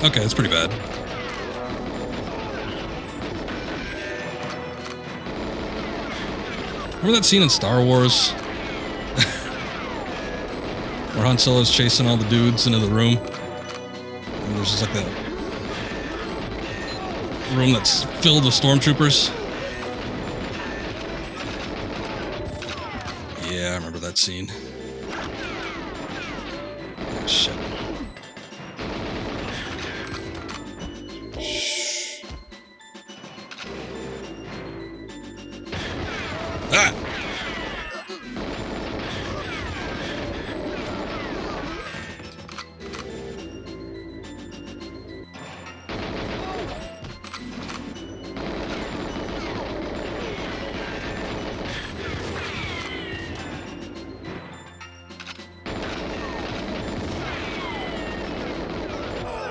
Okay, that's pretty bad. Remember that scene in Star Wars? Where Han Solo's chasing all the dudes into the room? And there's just like that room that's filled with stormtroopers. Yeah, I remember that scene. Oh, shit. Ah!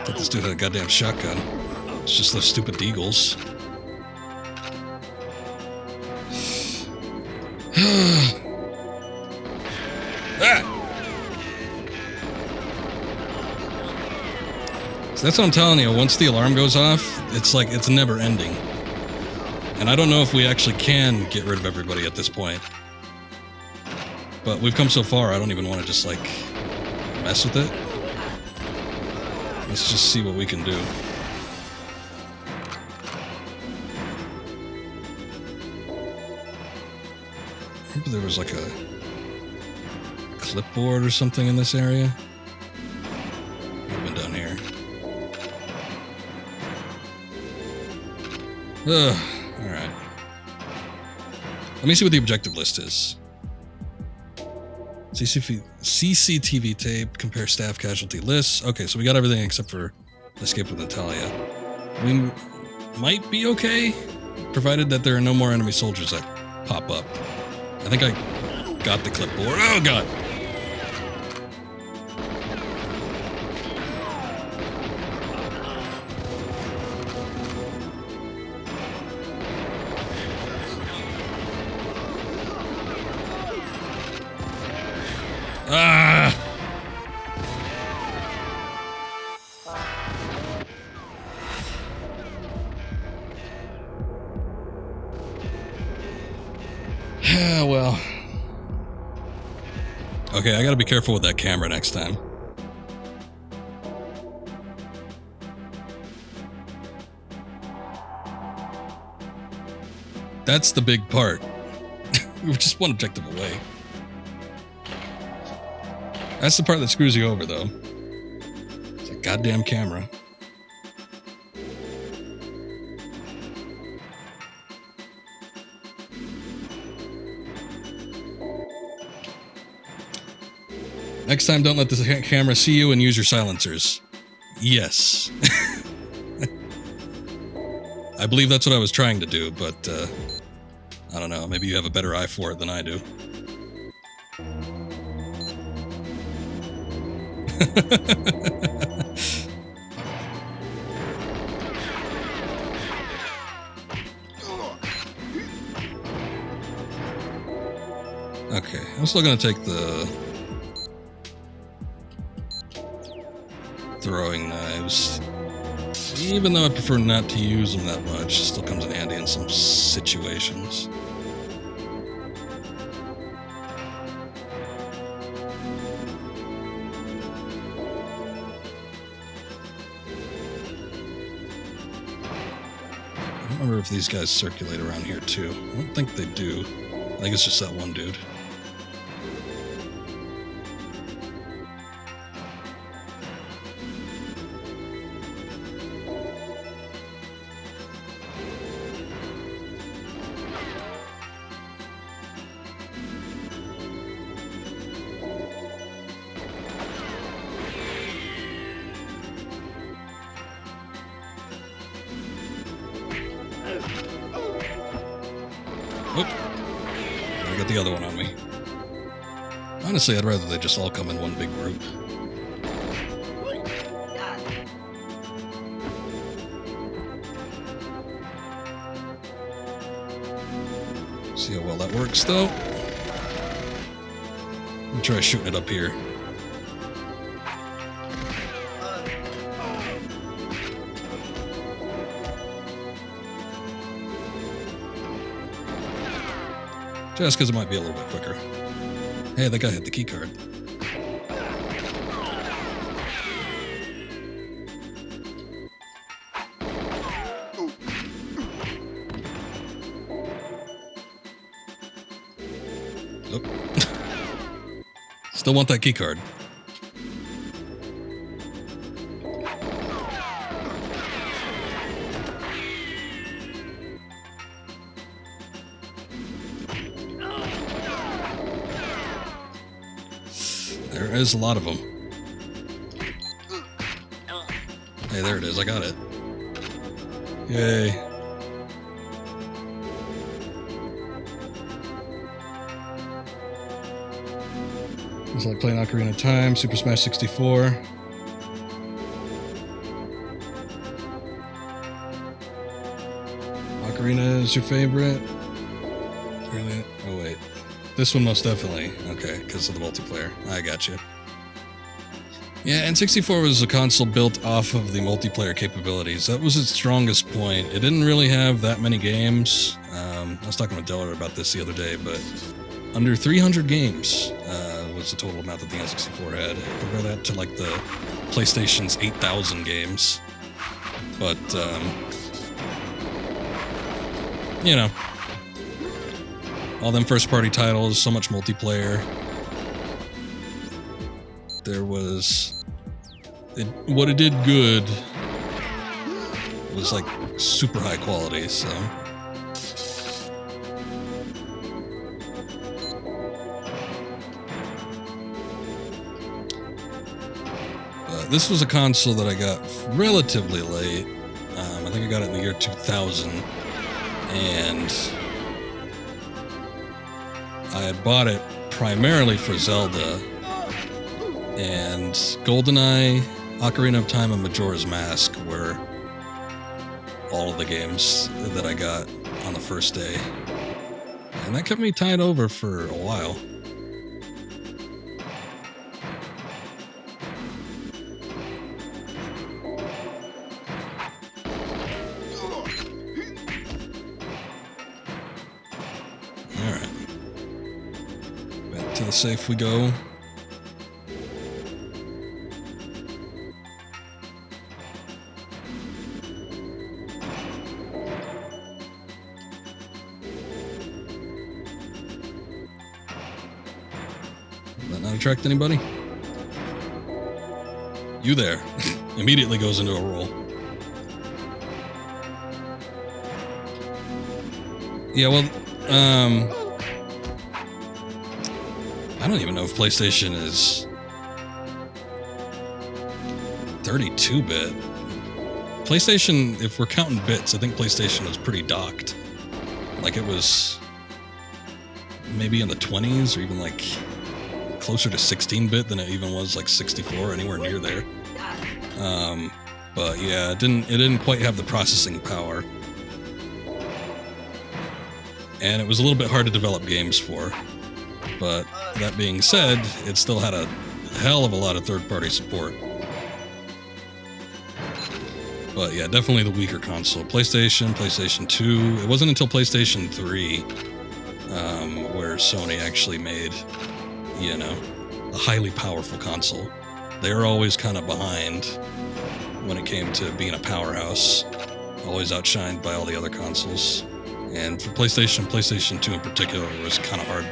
Thought this dude had a goddamn shotgun. It's just those stupid deagles. Ah! So that's what I'm telling you. Once the alarm goes off, it's like it's never ending. And I don't know if we actually can get rid of everybody at this point. But we've come so far, I don't even want to just like mess with it. Let's just see what we can do. Maybe there was like a clipboard or something in this area. Might have been down here. Ugh, alright. Let me see what the objective list is. CCTV tape, compare staff casualty lists. Okay, so we got everything except for escape with Natalia. We might be okay, provided that there are no more enemy soldiers that pop up. I think I got the clipboard. Oh, God. Ah! Well. Okay, I gotta be careful with that camera next time. That's the big part. We were just one objective away. That's the part that screws you over, though. It's a goddamn camera. Next time, don't let the camera see you and use your silencers. Yes. I believe that's what I was trying to do, but I don't know. Maybe you have a better eye for it than I do. Okay, I'm still gonna take the throwing knives. Even though I prefer not to use them that much, it still comes in handy in some situations. I don't remember if these guys circulate around here too. I don't think they do. I think it's just that one dude. I got the other one on me. Honestly, I'd rather they just all come in one big group. See how well that works, though. Let me try shooting it up here. Just because it might be a little bit quicker. Hey, that guy hit the key card. Nope. Still want that key card. There is a lot of them. Hey, there it is. I got it. Yay. It's like playing Ocarina of Time, Super Smash 64. Ocarina is your favorite? Really? Oh, wait. This one most definitely. Okay, because of the multiplayer. I got you. Yeah, and 64 was a console built off of the multiplayer capabilities. That was its strongest point. It didn't really have that many games. I was talking with Dellert about this the other day, but under 300 games was the total amount that the N64 had. Compare that to like the PlayStation's 8,000 games. But, you know, all them first-party titles, so much multiplayer. There was... what it did good was, like, super high quality, so... This was a console that I got relatively late. I think I got it in the year 2000. And... I had bought it primarily for Zelda, and GoldenEye, Ocarina of Time, and Majora's Mask were all of the games that I got on the first day. And that kept me tied over for a while. To the safe we go. Did that not attract anybody? You there. Immediately goes into a roll. Yeah, well, I don't even know if PlayStation is 32-bit. PlayStation, if we're counting bits, I think PlayStation was pretty docked. Like it was maybe in the 20s or even like closer to 16-bit than it even was like 64, anywhere near there. But yeah, it didn't quite have the processing power. And it was a little bit hard to develop games for. But that being said, it still had a hell of a lot of third-party support. But yeah, definitely the weaker console. PlayStation 2. It wasn't until PlayStation 3 where Sony actually made, you know, a highly powerful console. They were always kind of behind when it came to being a powerhouse, always outshined by all the other consoles. And for PlayStation 2 in particular, it was kind of hard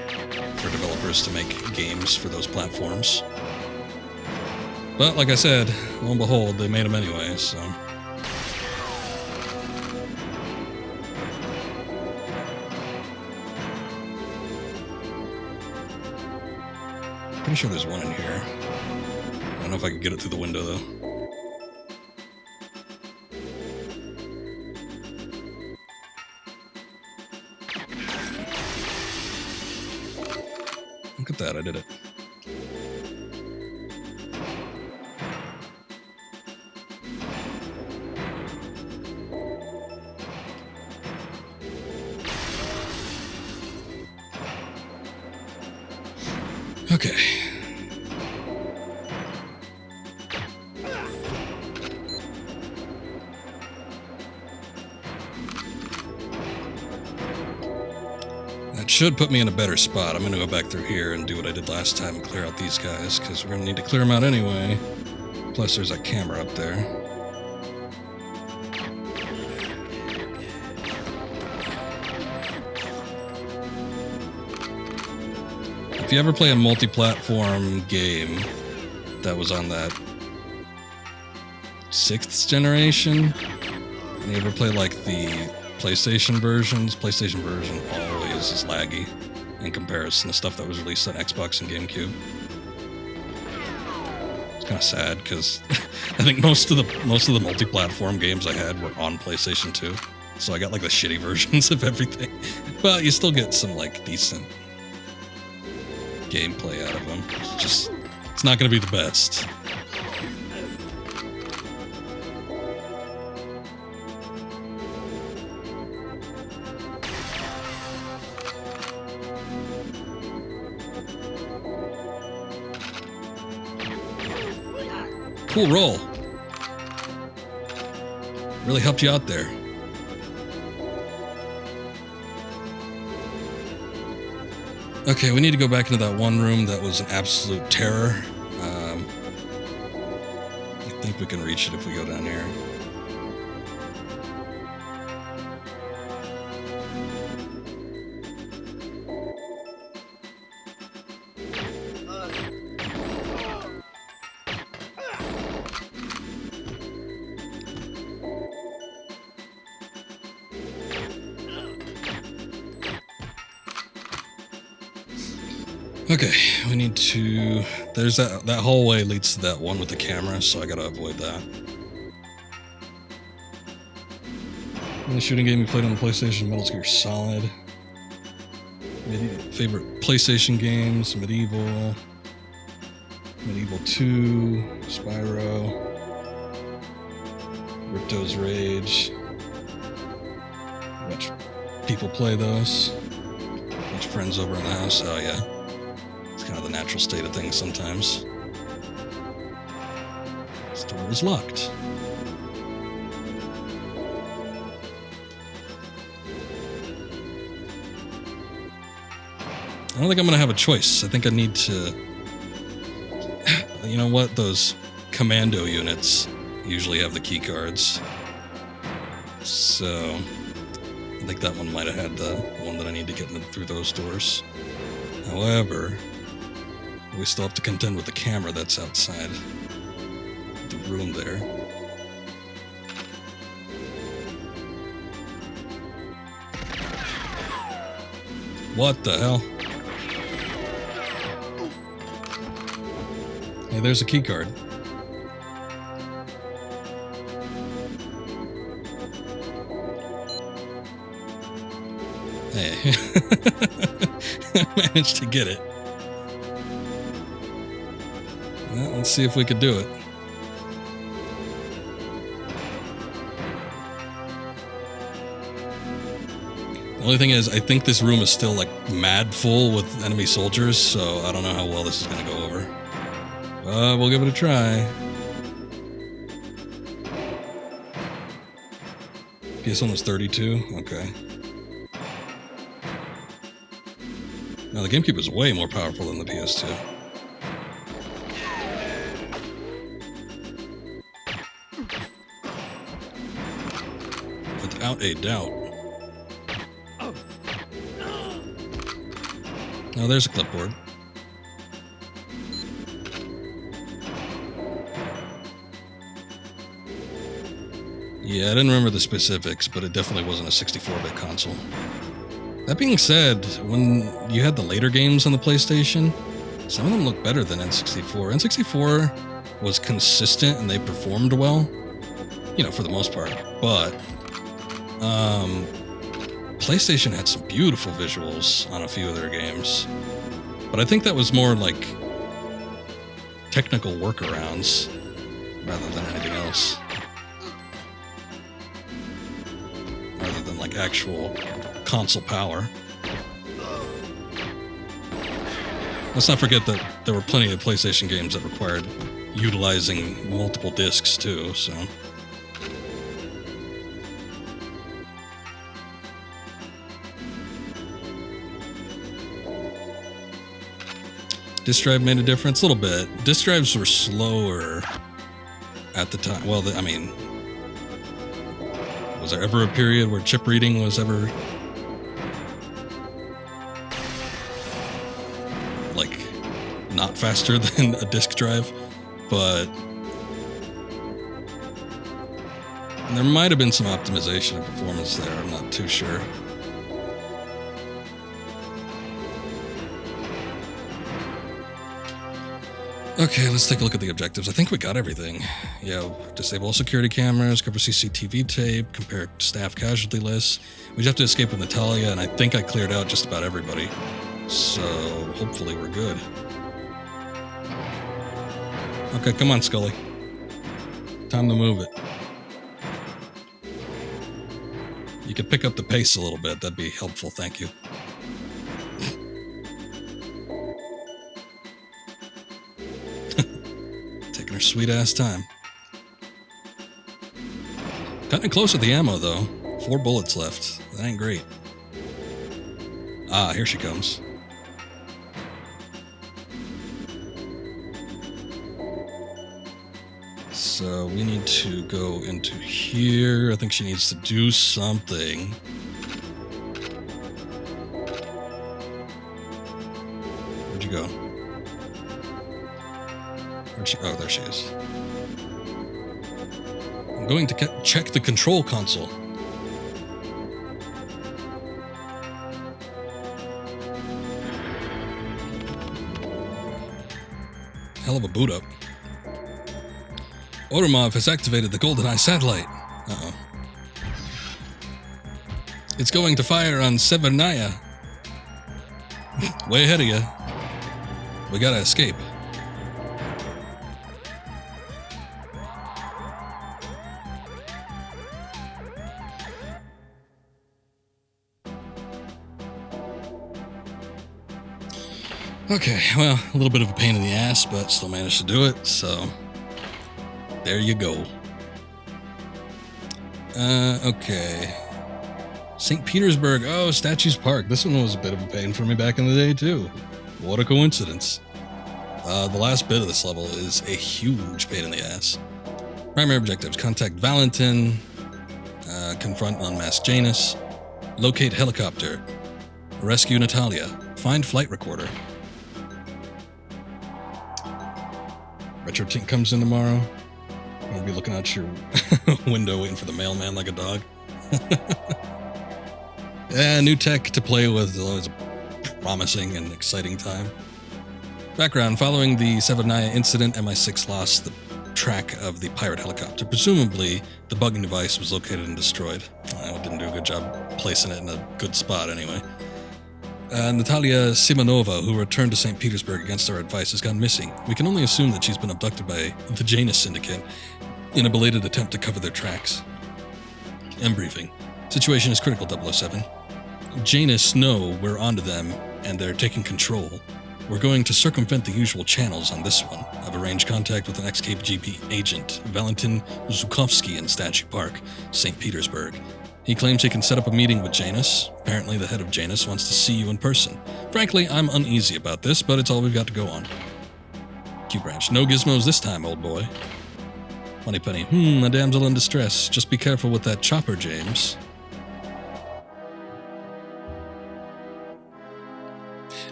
for developers to make games for those platforms. But like I said, lo and behold, they made them anyway, so... Pretty sure there's one in here. I don't know if I can get it through the window, though. Look at that, I did it. Okay. That should put me in a better spot. I'm going to go back through here and do what I did last time and clear out these guys, because we're going to need to clear them out anyway. Plus there's a camera up there. If you ever play a multi-platform game that was on that 6th generation, and you ever play like the PlayStation version always is laggy in comparison to stuff that was released on Xbox and GameCube. It's kind of sad because I think most of the multi-platform games I had were on PlayStation 2, so I got like the shitty versions of everything. But you still get some like decent gameplay out of them. It's not going to be the best. Cool roll. Really helped you out there. Okay, we need to go back into that one room that was an absolute terror. I think we can reach it if we go down here. Okay, we need to... There's that hallway leads to that one with the camera, so I gotta avoid that. The shooting game you played on the PlayStation, Metal Gear Solid. Favorite PlayStation games, Medieval 2, Spyro, Ripto's Rage. Watch people play those. Watch friends over in the house, oh yeah. Kind of the natural state of things sometimes. This door is locked. I don't think I'm going to have a choice. I think I need to... You know what? Those commando units usually have the key cards. So... I think that one might have had the one that I need to get through those doors. However... we still have to contend with the camera that's outside the room there. What the hell? Hey, there's a key card. Hey. I managed to get it. Well, let's see if we could do it. Only thing is, I think this room is still like mad full with enemy soldiers, so I don't know how well this is going to go over. We'll give it a try. PS1 was 32? Okay. Now the GameCube is way more powerful than the PS2. Without a doubt. Oh, there's a clipboard. Yeah, I didn't remember the specifics, but it definitely wasn't a 64-bit console. That being said, when you had the later games on the PlayStation, some of them look better than N64. N64 was consistent and they performed well, you know, for the most part. But PlayStation had some beautiful visuals on a few of their games. But I think that was more like technical workarounds rather than anything else. Rather than like actual console power. Let's not forget that there were plenty of PlayStation games that required utilizing multiple discs too, so. Disk drive made a difference? A little bit. Disk drives were slower at the time. Well, I mean, was there ever a period where chip reading was ever like not faster than a disk drive? But there might have been some optimization of performance there. I'm not too sure. Okay, let's take a look at the objectives. I think we got everything. Yeah, disable all security cameras, cover CCTV tape, compare staff casualty lists. We just have to escape with Natalia, and I think I cleared out just about everybody. So, hopefully we're good. Okay, come on, Scully. Time to move it. You could pick up the pace a little bit. That'd be helpful, thank you. Her sweet ass time. Cutting close with the ammo though. 4 bullets left. That ain't great. Ah, here she comes. So we need to go into here. I think she needs to do something. Where'd you go? Oh, there she is. I'm going to check the control console. Hell of a boot up. Odomov has activated the GoldenEye satellite. Uh-oh. It's going to fire on Severnaya. Way ahead of you. We gotta escape. Okay, well, a little bit of a pain in the ass, but still managed to do it, so there you go. Okay. St. Petersburg, oh, Statues Park. This one was a bit of a pain for me back in the day, too. What a coincidence. The last bit of this level is a huge pain in the ass. Primary objectives: contact Valentin, confront unmasked Janus, locate helicopter, rescue Natalia, find flight recorder. Retro Tink comes in tomorrow. I'm gonna be looking out your window waiting for the mailman like a dog. Yeah, new tech to play with is always a promising and exciting time. Background: following the Severnaya incident, MI6 lost the track of the pirate helicopter. Presumably, the bugging device was located and destroyed. I didn't do a good job placing it in a good spot anyway. Natalia Simonova, who returned to St. Petersburg against our advice, has gone missing. We can only assume that she's been abducted by the Janus syndicate in a belated attempt to cover their tracks. M briefing. Situation is critical, 007. Janus know we're onto them and they're taking control. We're going to circumvent the usual channels on this one. I've arranged contact with an ex-KGB agent, Valentin Zhukovsky in Statue Park, St. Petersburg. He claims he can set up a meeting with Janus. Apparently the head of Janus wants to see you in person. Frankly, I'm uneasy about this, but it's all we've got to go on. Q-Branch. No gizmos this time, old boy. Moneypenny. A damsel in distress. Just be careful with that chopper, James.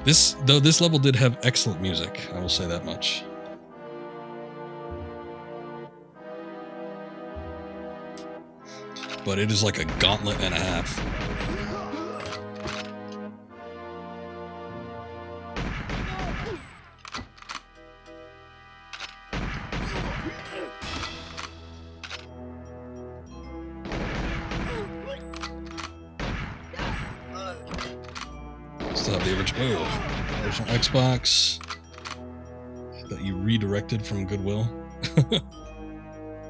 This level did have excellent music, I will say that much. But it is like a gauntlet and a half. Still have the original Xbox that you redirected from Goodwill.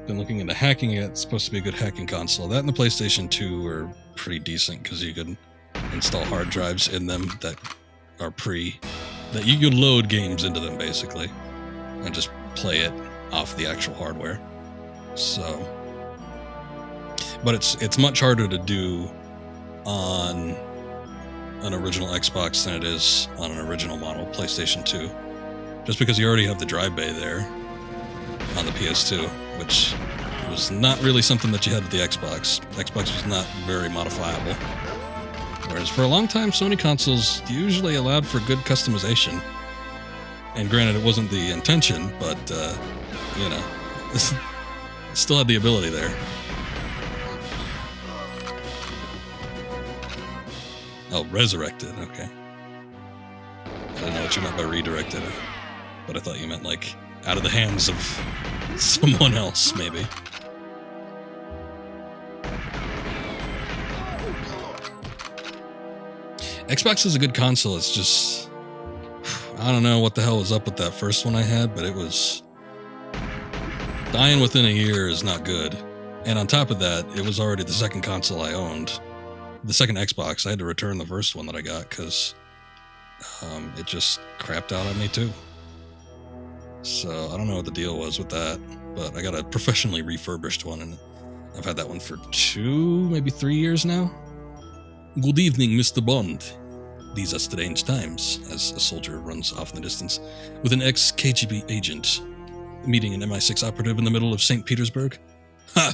Been looking into hacking it. It's supposed to be a good hacking console. That and the PlayStation 2 are pretty decent because you can install hard drives in them that are that you could load games into them basically and just play it off the actual hardware. So, but it's much harder to do on an original Xbox than it is on an original model PlayStation 2, just because you already have the drive bay there on the PS2, which was not really something that you had with the Xbox. Xbox was not very modifiable. Whereas for a long time, Sony consoles usually allowed for good customization. And granted, it wasn't the intention, but, you know, it still had the ability there. Oh, resurrected, okay. I didn't know what you meant by redirected, but I thought you meant, like, out of the hands of someone else, maybe. Xbox is a good console, it's just... I don't know what the hell was up with that first one I had, but it was... Dying within a year is not good. And on top of that, it was already the second console I owned. The second Xbox, I had to return the first one that I got, because it just crapped out on me too. So I don't know what the deal was with that, but I got a professionally refurbished one, and I've had that one for 2, maybe 3 years now. Good evening, Mr. Bond. These are strange times, as a soldier runs off in the distance, with an ex-KGB agent, meeting an MI6 operative in the middle of St. Petersburg. Ha!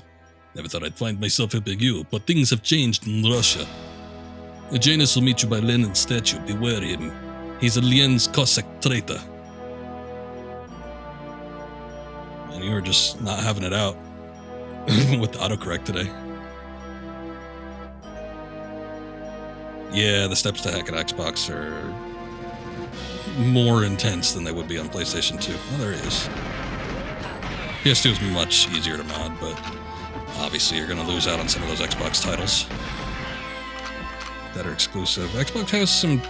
Never thought I'd find myself helping you, but things have changed in Russia. Janus will meet you by Lenin's statue. Beware him. He's a Lenin's Cossack traitor. And you were just not having it out with the autocorrect today. Yeah, the steps to hack an Xbox are more intense than they would be on PlayStation 2. Well, there it is. PS2 is much easier to mod, but obviously you're going to lose out on some of those Xbox titles that are exclusive. Xbox has some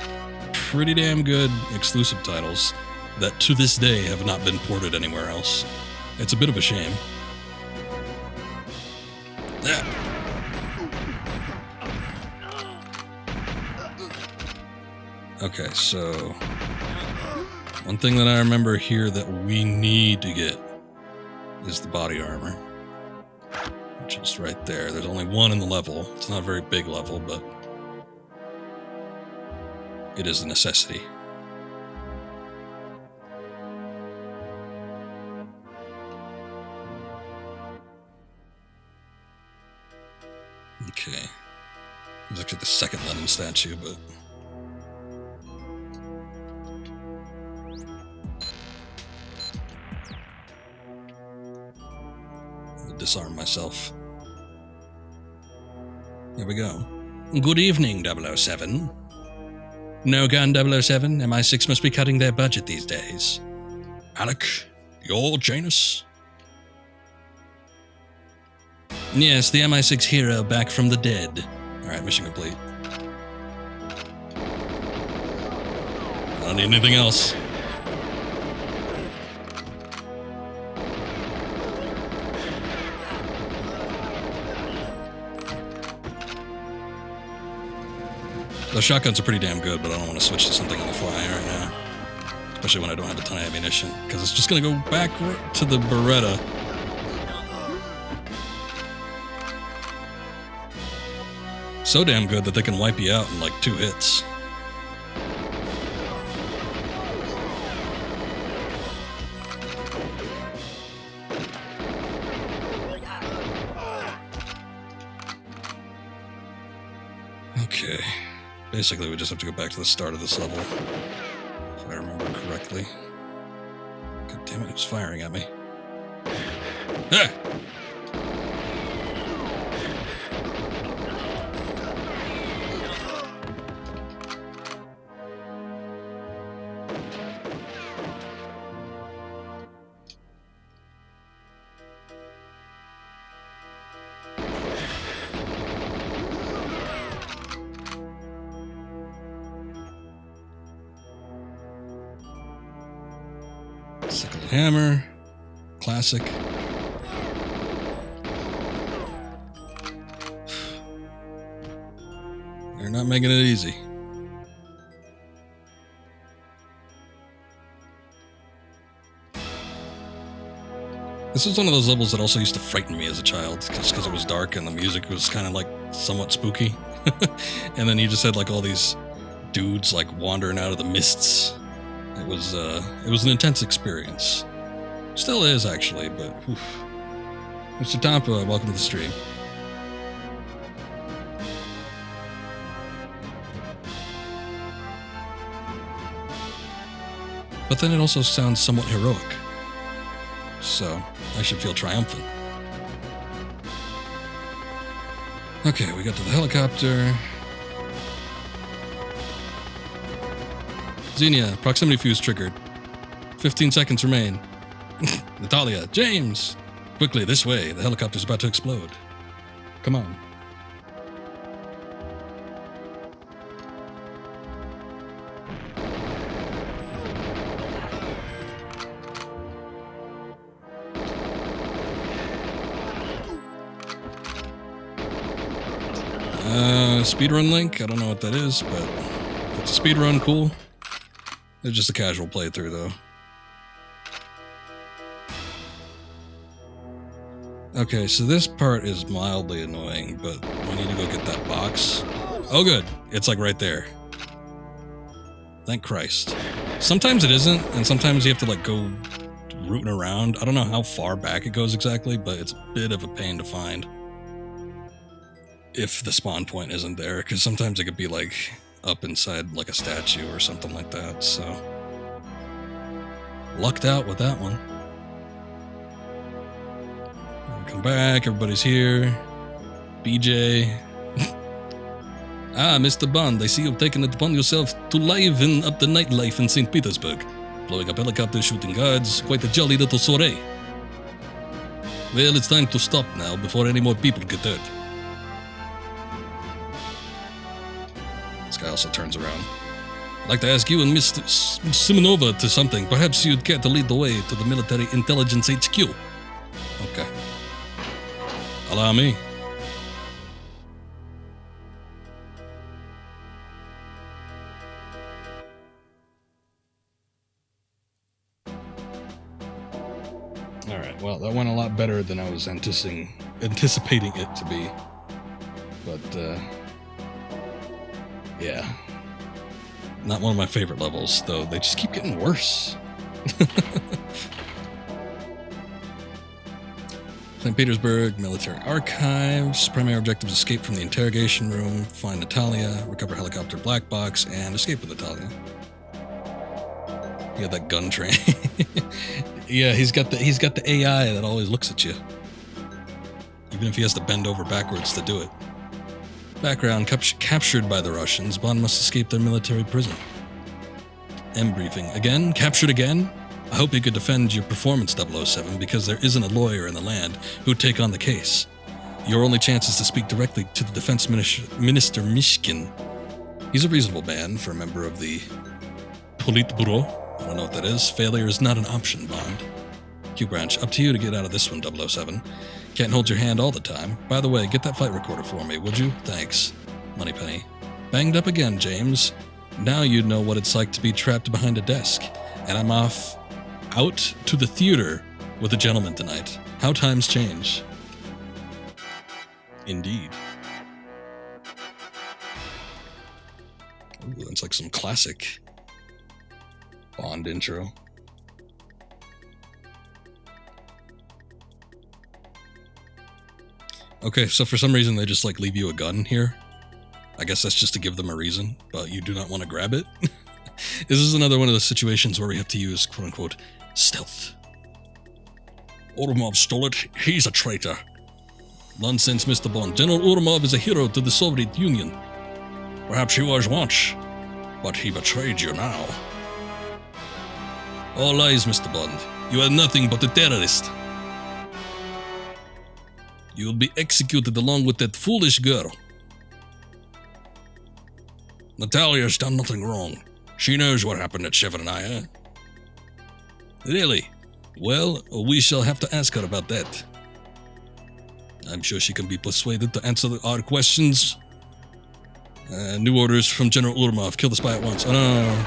pretty damn good exclusive titles that to this day have not been ported anywhere else. It's a bit of a shame. Yeah. Okay, so one thing that I remember here that we need to get is the body armor, which is right there. There's only one in the level. It's not a very big level, but it is a necessity. Okay. It's actually the second Lenin statue, but... I'll disarm myself. Here we go. Good evening, 007. No gun, 007? MI6 must be cutting their budget these days. Alec, you're Janus? Yes, the MI6 hero back from the dead. Alright, mission complete. I don't need anything else. Those shotguns are pretty damn good, but I don't want to switch to something on the fly right now. Especially when I don't have a ton of ammunition, because it's just going to go back to the Beretta. So damn good that they can wipe you out in like 2 hits. Okay. Basically, we just have to go back to the start of this level. If I remember correctly. God damn it, it's firing at me. Ah! Sickle hammer. Classic. They're not making it easy. This was one of those levels that also used to frighten me as a child, just because it was dark and the music was kind of like somewhat spooky. And then you just had like all these dudes like wandering out of the mists. It was an intense experience. Still is, actually, but oof. Mr. Tampa, welcome to the stream. But then it also sounds somewhat heroic. So, I should feel triumphant. Okay, we got to the helicopter. Xenia, proximity fuse triggered. 15 seconds remain. Natalia, James! Quickly, this way. The helicopter's about to explode. Come on. Speedrun link? I don't know what that is, but if it's a speedrun, cool. It's just a casual playthrough, though. Okay, so this part is mildly annoying, but we need to go get that box. Oh, good. It's like right there. Thank Christ. Sometimes it isn't, and sometimes you have to like go rooting around. I don't know how far back it goes exactly, but it's a bit of a pain to find if the spawn point isn't there, because sometimes it could be like up inside like a statue or something like that, so lucked out with that one. Come back, everybody's here. BJ. Ah, Mr. Bond, I see you've taken it upon yourself to liven up the nightlife in St. Petersburg. Blowing up helicopters, shooting guards, quite a jolly little soiree. Well, it's time to stop now before any more people get hurt. This guy also turns around. I'd like to ask you and Mr. Simonova to something. Perhaps you'd care to lead the way to the military intelligence HQ. Okay. Allow me. Alright, well, that went a lot better than I was anticipating it to be. But, yeah. Not one of my favorite levels, though. They just keep getting worse. St. Petersburg Military Archives. Primary objectives: escape from the interrogation room, find Natalia, recover helicopter black box, and escape with Natalia. Yeah, that gun train. Yeah, he's got the AI that always looks at you, even if he has to bend over backwards to do it. Background: captured by the Russians, Bond must escape their military prison. M briefing again. Captured again. I hope you could defend your performance, 007, because there isn't a lawyer in the land who'd take on the case. Your only chance is to speak directly to the defense minister Mishkin. He's a reasonable man for a member of the Politburo. I don't know what that is. Failure is not an option, Bond. Q Branch, up to you to get out of this one, 007. Can't hold your hand all the time. By the way, get that flight recorder for me, would you? Thanks. Moneypenny. Banged up again, James. Now you know what it's like to be trapped behind a desk. And I'm off out to the theater with a gentleman tonight. How times change. Indeed. Ooh, that's like some classic Bond intro. Okay, so for some reason they just like leave you a gun here. I guess that's just to give them a reason, but you do not want to grab it. This is another one of those situations where we have to use quote-unquote stealth. Urumov stole it. He's a traitor. Nonsense, Mr. Bond. General Urumov is a hero to the Soviet Union. Perhaps he was once, but he betrayed you now. All lies, Mr. Bond. You are nothing but a terrorist. You will be executed along with that foolish girl. Natalia's done nothing wrong. She knows what happened at Shevardnaya. Really? Well, we shall have to ask her about that. I'm sure she can be persuaded to answer our questions. New orders from General Urumov. Kill the spy at once. Oh, no.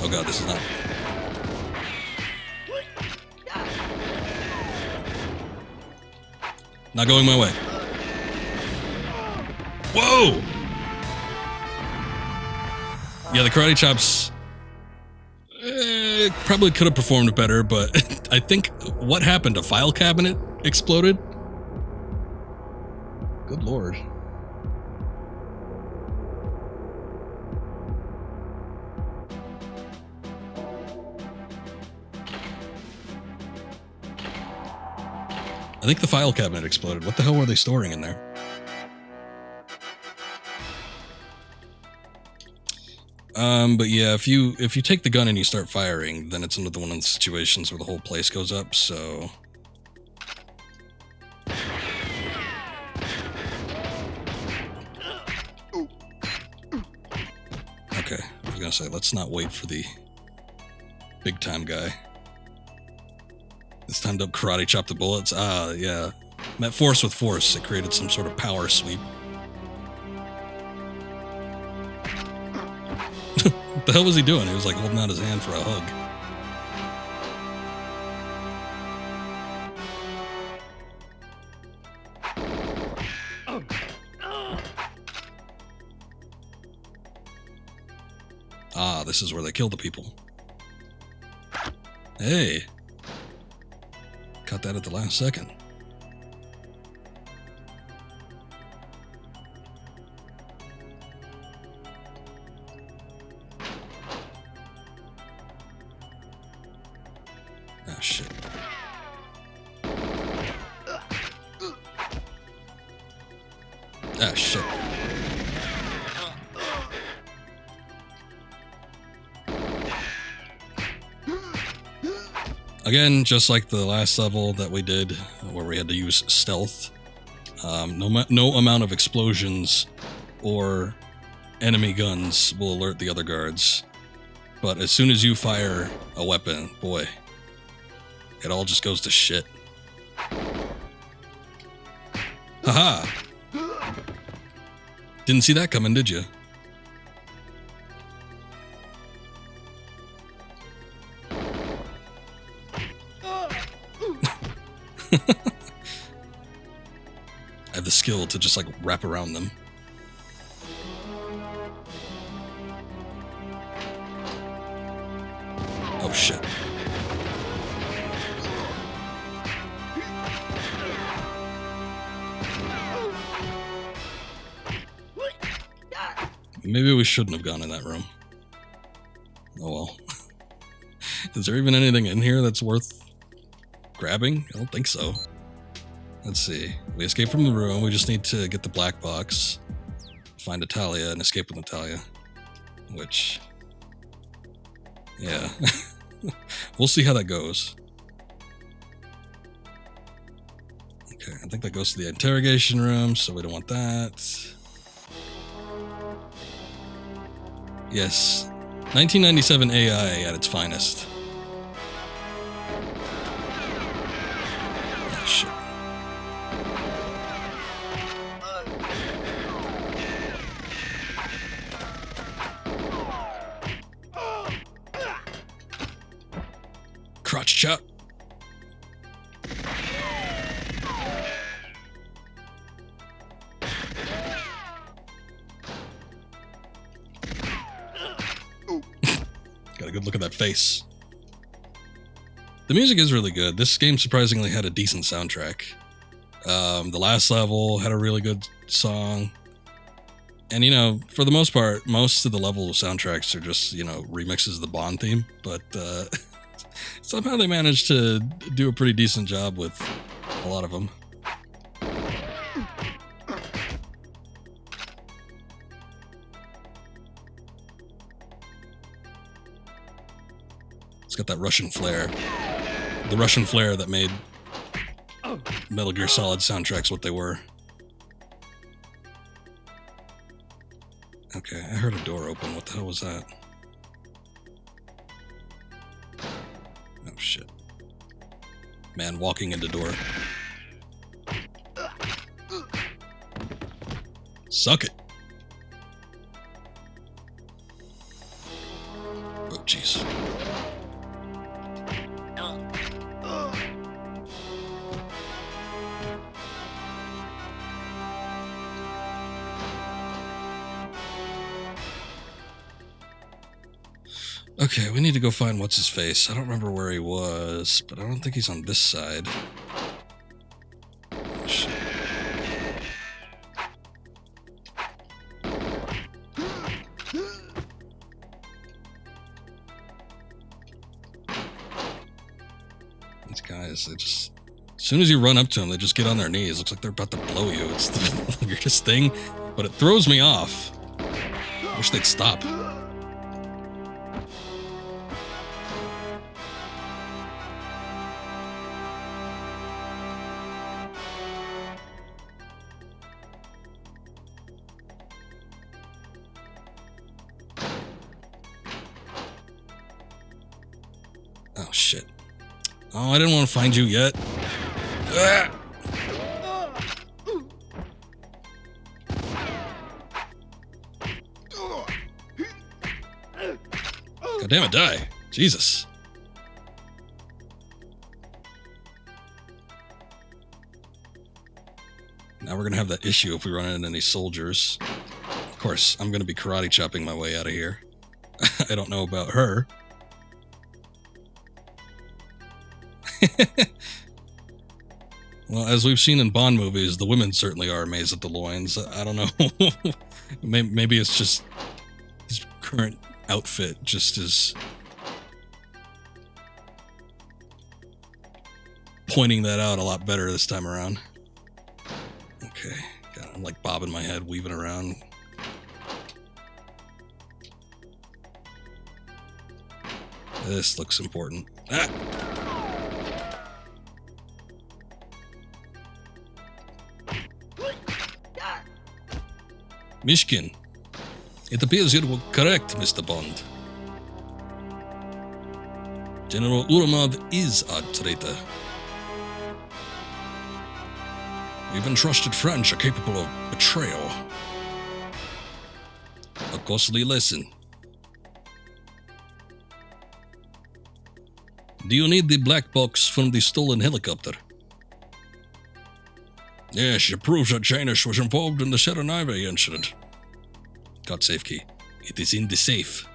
Oh god, this is not... Not going my way. Whoa! Yeah, the karate chops probably could have performed better, but I think what happened? A file cabinet exploded? Good lord. I think the file cabinet exploded. What the hell were they storing in there? But yeah, if you take the gun and you start firing, then it's another one of the situations where the whole place goes up, so... Okay, I was gonna say, let's not wait for the big time guy. This time don't karate chop the bullets. Ah, yeah. Met force with force. It created some sort of power sweep. What the hell was he doing? He was like holding out his hand for a hug. Ah, this is where they kill the people. Hey. Cut that at the last second. Ah, shit. Ah, shit. Again, just like the last level that we did, where we had to use stealth, no amount of explosions or enemy guns will alert the other guards. But as soon as you fire a weapon, boy, it all just goes to shit. Haha! Didn't see that coming, did you? I have the skill to just like wrap around them. Oh shit. Maybe we shouldn't have gone in that room. Oh well. Is there even anything in here that's worth grabbing? I don't think so. Let's see. We escaped from the room. We just need to get the black box, find Natalia, and escape with Natalia. Which... yeah. We'll see how that goes. Okay, I think that goes to the interrogation room, so we don't want that. Yes. 1997 AI at its finest. Oh, shit. crotch chop. Got a good look at that face. The music is really good. This game surprisingly had a decent soundtrack. The last level had a really good song. And, you know, for the most part, most of the level soundtracks are just, you know, remixes of the Bond theme. But somehow they managed to do a pretty decent job with a lot of them. It's got that Russian flair. The Russian flair that made Metal Gear Solid soundtracks what they were. Okay, I heard a door open. What the hell was that? Oh, shit. Man walking into door. Suck it. Oh, jeez. Okay, we need to go find what's-his-face. I don't remember where he was, but I don't think he's on this side. Oh, shit. These guys, they just... As soon as you run up to them, they just get on their knees. Looks like they're about to blow you. It's the weirdest thing, but it throws me off. I wish they'd stop. Oh, shit. Oh, I didn't want to find you yet. Ah! God damn it, die. Jesus. Now we're going to have that issue if we run into any soldiers. Of course, I'm going to be karate chopping my way out of here. I don't know about her. Well, as we've seen in Bond movies, the women certainly are amazed at the loins. I don't know. Maybe it's just his current outfit just is pointing that out a lot better this time around. Okay. God, I'm like bobbing my head, weaving around. This looks important. Ah! Mishkin, it appears you were correct, Mr. Bond. General Uramov is a traitor. Even trusted friends are capable of betrayal. A costly lesson. Do you need the black box from the stolen helicopter? Yes, it proves that Janus was involved in the Serenaive incident. Got safe key. It is in the safe.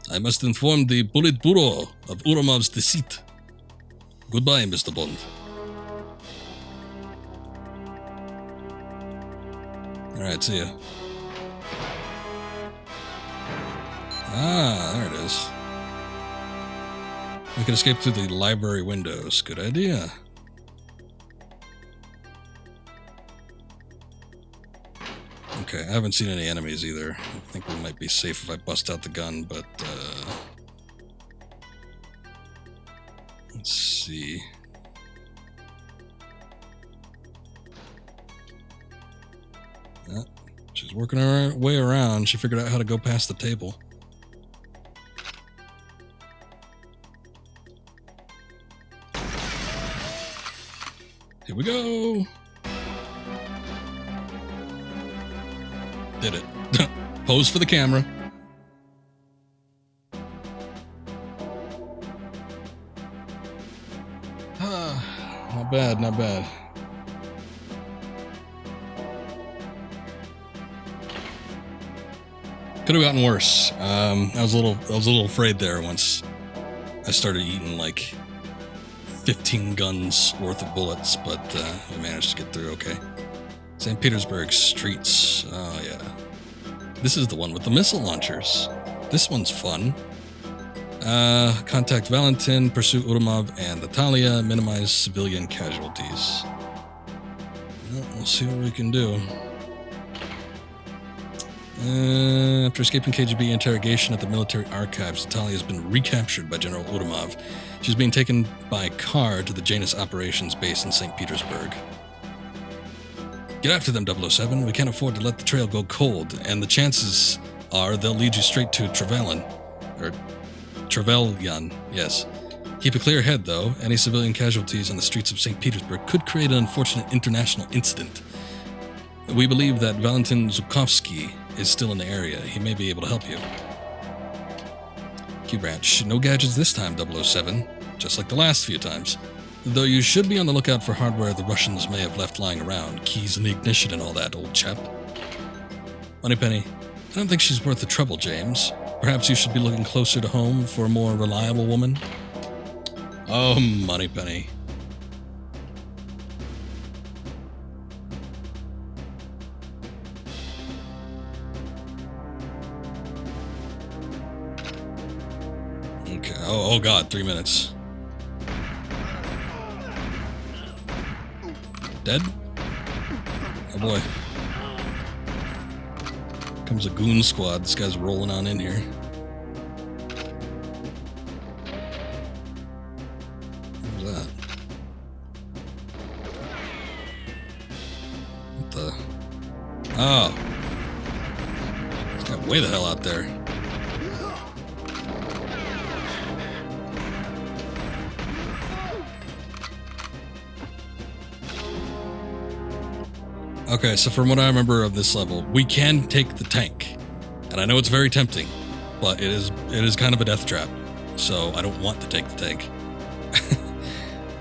I must inform the Politburo of Uramov's deceit. Goodbye, Mr. Bond. Alright, see ya. Ah, there it is. We can escape through the library windows. Good idea. Okay, I haven't seen any enemies either. I think we might be safe if I bust out the gun, but let's see. She's working her way around. She figured out how to go past the table. Here we go. Did it. Pose for the camera. bad, not bad. Could have gotten worse. I was a little afraid there once I started eating like 15 guns worth of bullets, but we managed to get through okay. St. Petersburg streets. Oh yeah. This is the one with the missile launchers. This one's fun. Contact Valentin, pursue Urumov and Natalia, minimize civilian casualties. Well, we'll see what we can do. After escaping KGB interrogation at the military archives, Natalia has been recaptured by General Urumov. She's being taken by car to the Janus operations base in St. Petersburg. Get after them, 007. We can't afford to let the trail go cold, and the chances are they'll lead you straight to Trevelyan. Yes. Keep a clear head, though. Any civilian casualties on the streets of St. Petersburg could create an unfortunate international incident. We believe that Valentin Zhukovsky is still in the area. He may be able to help you. Q Branch. No gadgets this time, 007. Just like the last few times. Though you should be on the lookout for hardware the Russians may have left lying around. Keys in the ignition and all that, old chap. Moneypenny. I don't think she's worth the trouble, James. Perhaps you should be looking closer to home for a more reliable woman. Oh, Moneypenny. Okay. Oh God, 3 minutes. Dead? Oh boy. Comes a goon squad. This guy's rolling on in here. What was that? What the? Oh. This guy way the hell out there. Okay, so from what I remember of this level, we can take the tank. And I know it's very tempting, but it is kind of a death trap. So I don't want to take the tank.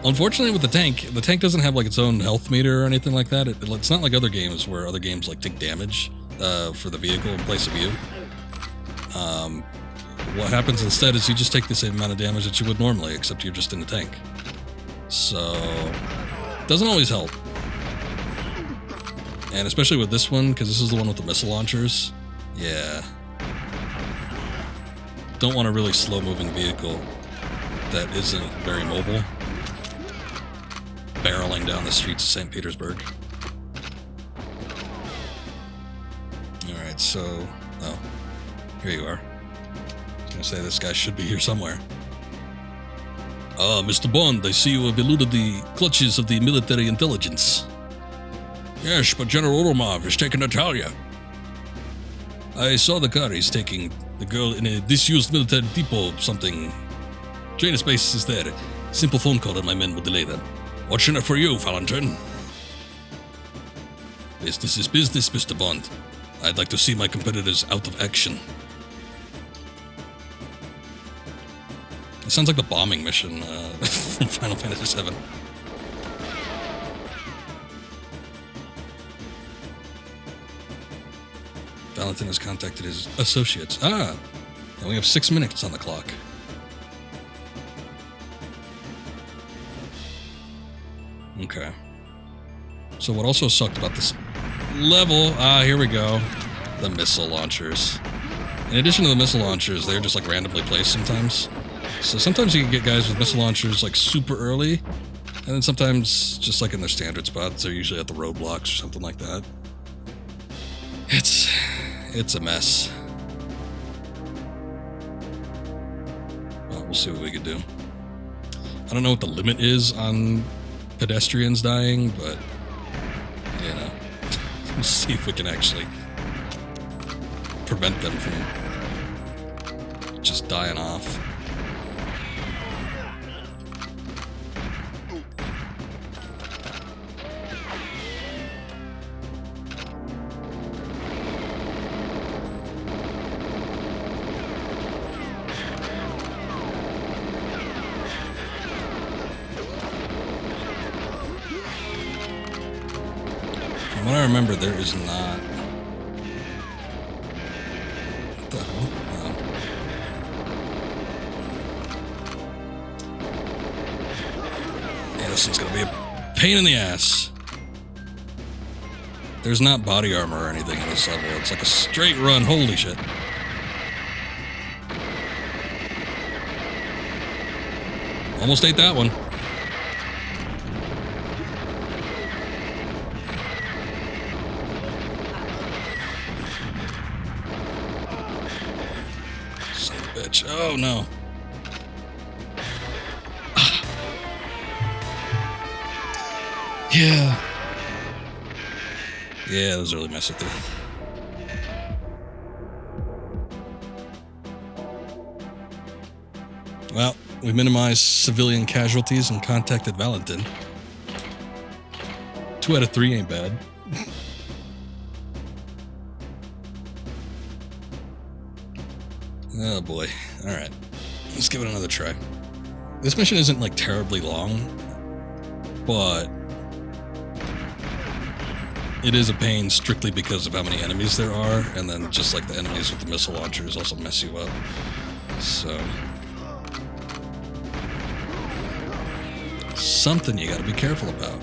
Unfortunately with the tank doesn't have like its own health meter or anything like that. It's not like other games where other games like take damage for the vehicle in place of you. What happens instead is you just take the same amount of damage that you would normally, except you're just in the tank. So it doesn't always help. And especially with this one, because this is the one with the missile launchers. Yeah. Don't want a really slow-moving vehicle that isn't very mobile barreling down the streets of St. Petersburg. Alright, so... Oh. Here you are. I was going to say this guy should be here somewhere. Ah, Mr. Bond, I see you have eluded the clutches of the military intelligence. Yes, but General Urumov has taken Natalia. I saw the car he's taking the girl in a disused military depot something. Janus base is there. Simple phone call and my men will delay them. What's in it for you, Valentin? Business is business, Mr. Bond. I'd like to see my competitors out of action. It sounds like the bombing mission from Final Fantasy VII. Valentin has contacted his associates. Ah! And we have 6 minutes on the clock. Okay. So what also sucked about this level... Ah, here we go. The missile launchers. In addition to the missile launchers, they're just like randomly placed sometimes. So sometimes you can get guys with missile launchers like super early, and then sometimes just like in their standard spots, they're usually at the roadblocks or something like that. It's a mess. Well, we'll see what we can do. I don't know what the limit is on pedestrians dying, but, you know, we'll see if we can actually prevent them from just dying off. remember, there is not... What the hell? Oh. Yeah, this one's gonna be a pain in the ass. There's not body armor or anything in this level. It's like a straight run. Holy shit. Almost ate that one. Son of a bitch. Oh no. Yeah. Yeah, that was really messy there. Well, we minimized civilian casualties and contacted Valentin. 2 out of 3 ain't bad. Oh boy. Alright. Let's give it another try. This mission isn't like terribly long, but it is a pain strictly because of how many enemies there are, and then just like the enemies with the missile launchers also mess you up. So... something you gotta be careful about.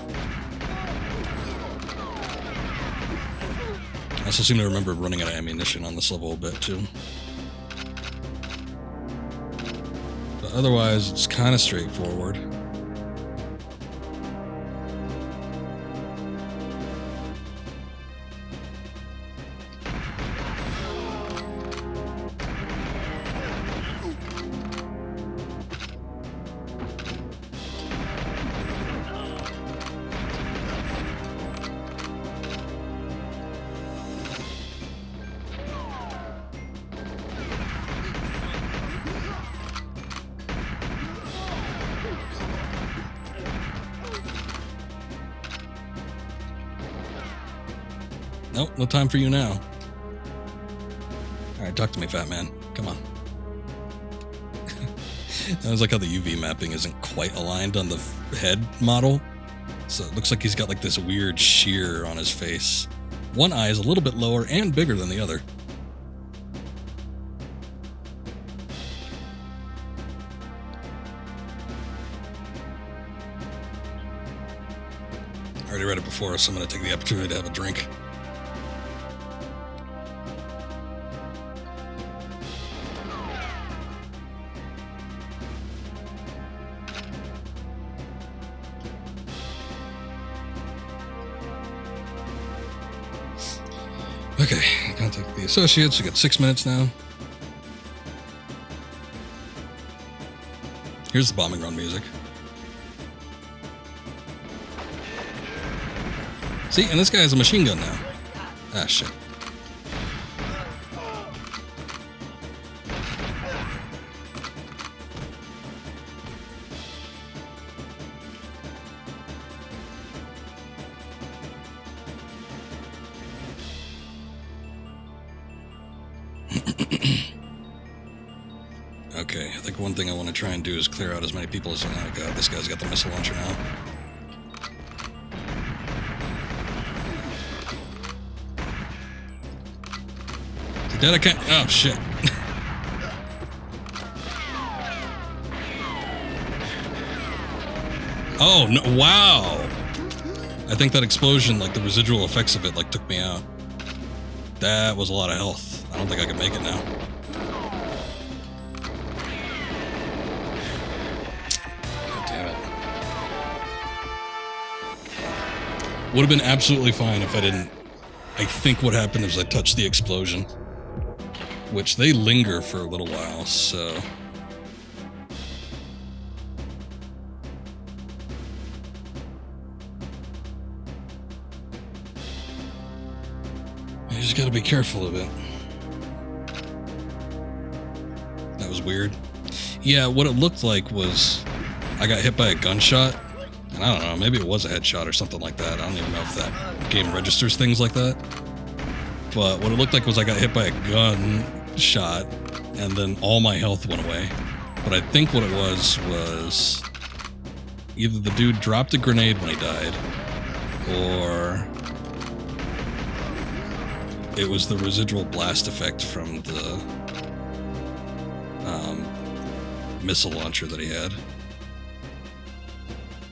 I also seem to remember running out of ammunition on this level a bit too. But otherwise, it's kind of straightforward. Nope, no time for you now. Alright, talk to me, fat man. Come on. That was like how the UV mapping isn't quite aligned on the head model. So it looks like he's got like this weird shear on his face. One eye is a little bit lower and bigger than the other. I already read it before, so I'm going to take the opportunity to have a drink. Okay, contact the associates. We got 6 minutes now. Here's the bombing run music. See, and this guy has a machine gun now. Ah, shit. Okay, I think one thing I want to try and do is clear out as many people as... Oh god, this guy's got the missile launcher now. Dead, I can't... Oh, shit. Oh, no, wow! I think that explosion, like the residual effects of it, like took me out. That was a lot of health. I don't think I can make it now. God damn it. Would have been absolutely fine if I didn't... I think what happened is I touched the explosion. Which they linger for a little while, so... You just gotta be careful of it. That was weird. Yeah, what it looked like was... I got hit by a gunshot. And I don't know, maybe it was a headshot or something like that. I don't even know if that game registers things like that. But what it looked like was I got hit by a gun shot, and then all my health went away. But I think what it was either the dude dropped a grenade when he died, or it was the residual blast effect from the missile launcher that he had.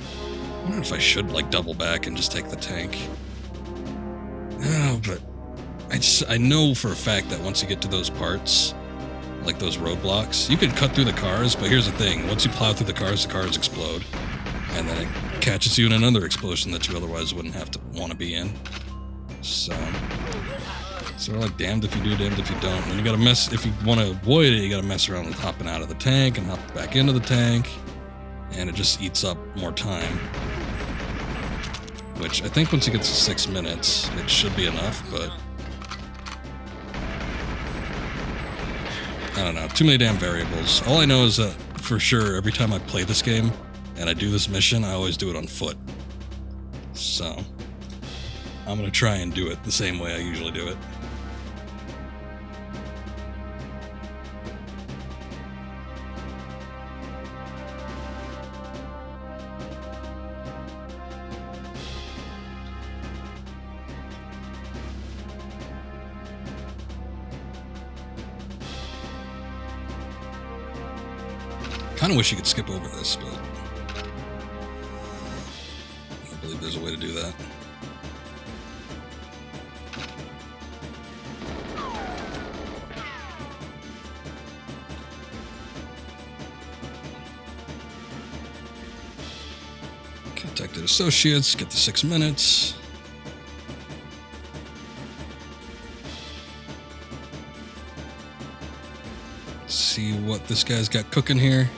I wonder if I should like double back and just take the tank. No, but I know for a fact that once you get to those parts, like those roadblocks, you can cut through the cars, but here's the thing. Once you plow through the cars explode. And then it catches you in another explosion that you otherwise wouldn't have to want to be in. So we're like damned if you do, damned if you don't. And you gotta mess, if you want to avoid it, you gotta mess around with hopping out of the tank and hop back into the tank. And it just eats up more time. Which I think once you get to 6 minutes, it should be enough, but I don't know. Too many damn variables. All I know is that for sure, every time I play this game and I do this mission, I always do it on foot. So I'm gonna try and do it the same way I usually do it. Kind of wish you could skip over this, but I believe there's a way to do that. Contacted associates, get the 6 minutes. See what this guy's got cooking here.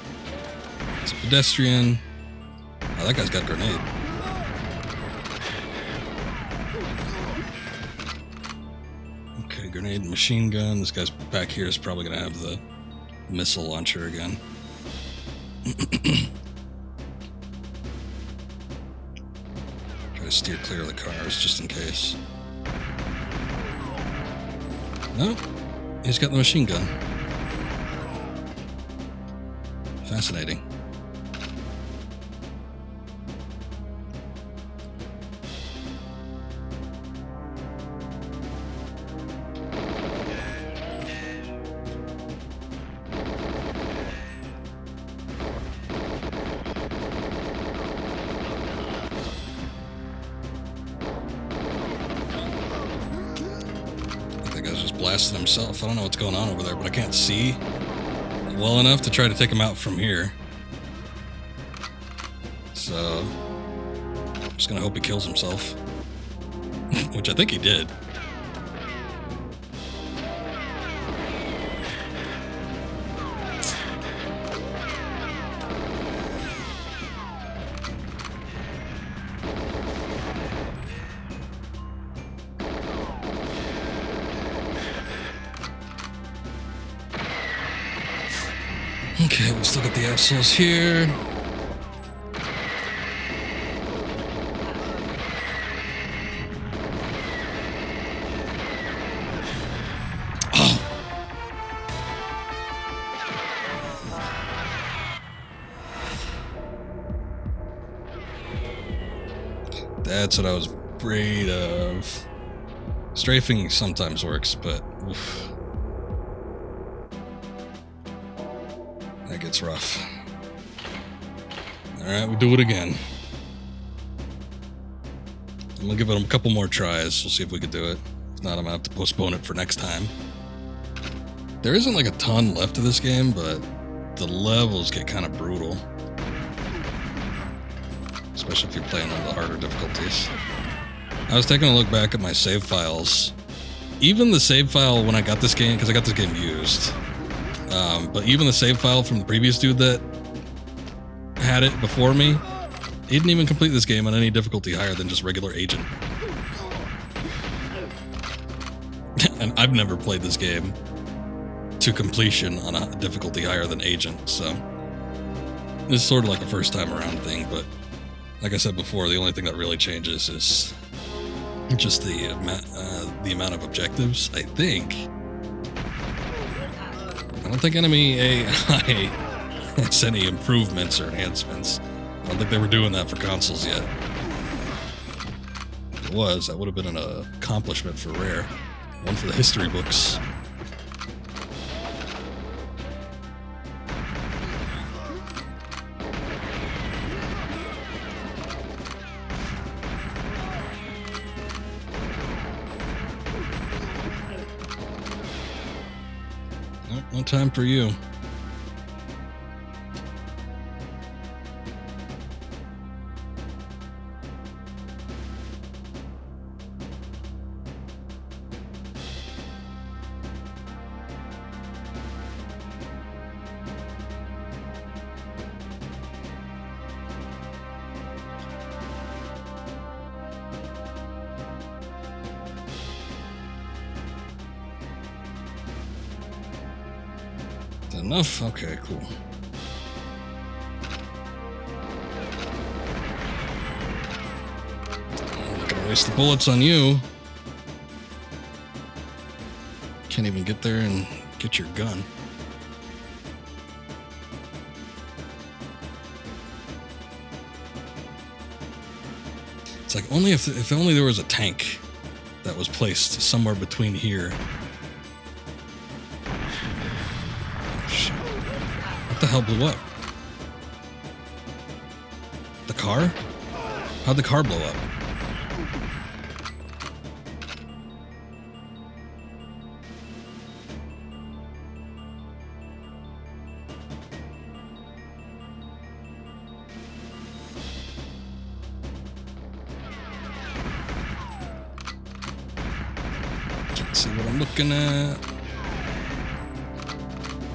It's a pedestrian. Oh, that guy's got a grenade. Okay, grenade and machine gun. This guy's back here is probably going to have the missile launcher again. Try to steer clear of the cars just in case. Nope. He's got the machine gun. Fascinating. I think I was just blasting himself. I don't know what's going on over there, but I can't see well enough to try to take him out from here. So I'm just gonna hope he kills himself. Which I think he did. Okay, we still got the assholes here. Oh. That's what I was afraid of. Strafing sometimes works, but oof. That gets rough. Alright, we'll do it again. I'm gonna give it a couple more tries. We'll see if we can do it. If not, I'm gonna have to postpone it for next time. There isn't like a ton left of this game, but the levels get kind of brutal. Especially if you're playing on the harder difficulties. I was taking a look back at my save files. Even the save file when I got this game, because I got this game used. But even the save file from the previous dude that had it before me, he didn't even complete this game on any difficulty higher than just regular agent. And I've never played this game to completion on a difficulty higher than agent, so it's sort of like a first time around thing. But like I said before, the only thing that really changes is just the amount of objectives, I think. I don't think enemy AI has any improvements or enhancements. I don't think they were doing that for consoles yet. If it was, that would have been an accomplishment for Rare. One for the history books. Nope, no time for you. Enough? Okay, cool. I'm not gonna waste the bullets on you. Can't even get there and get your gun. It's like only if only there was a tank that was placed somewhere between here. What the hell blew up? The car? How'd the car blow up? Can't see what I'm looking at.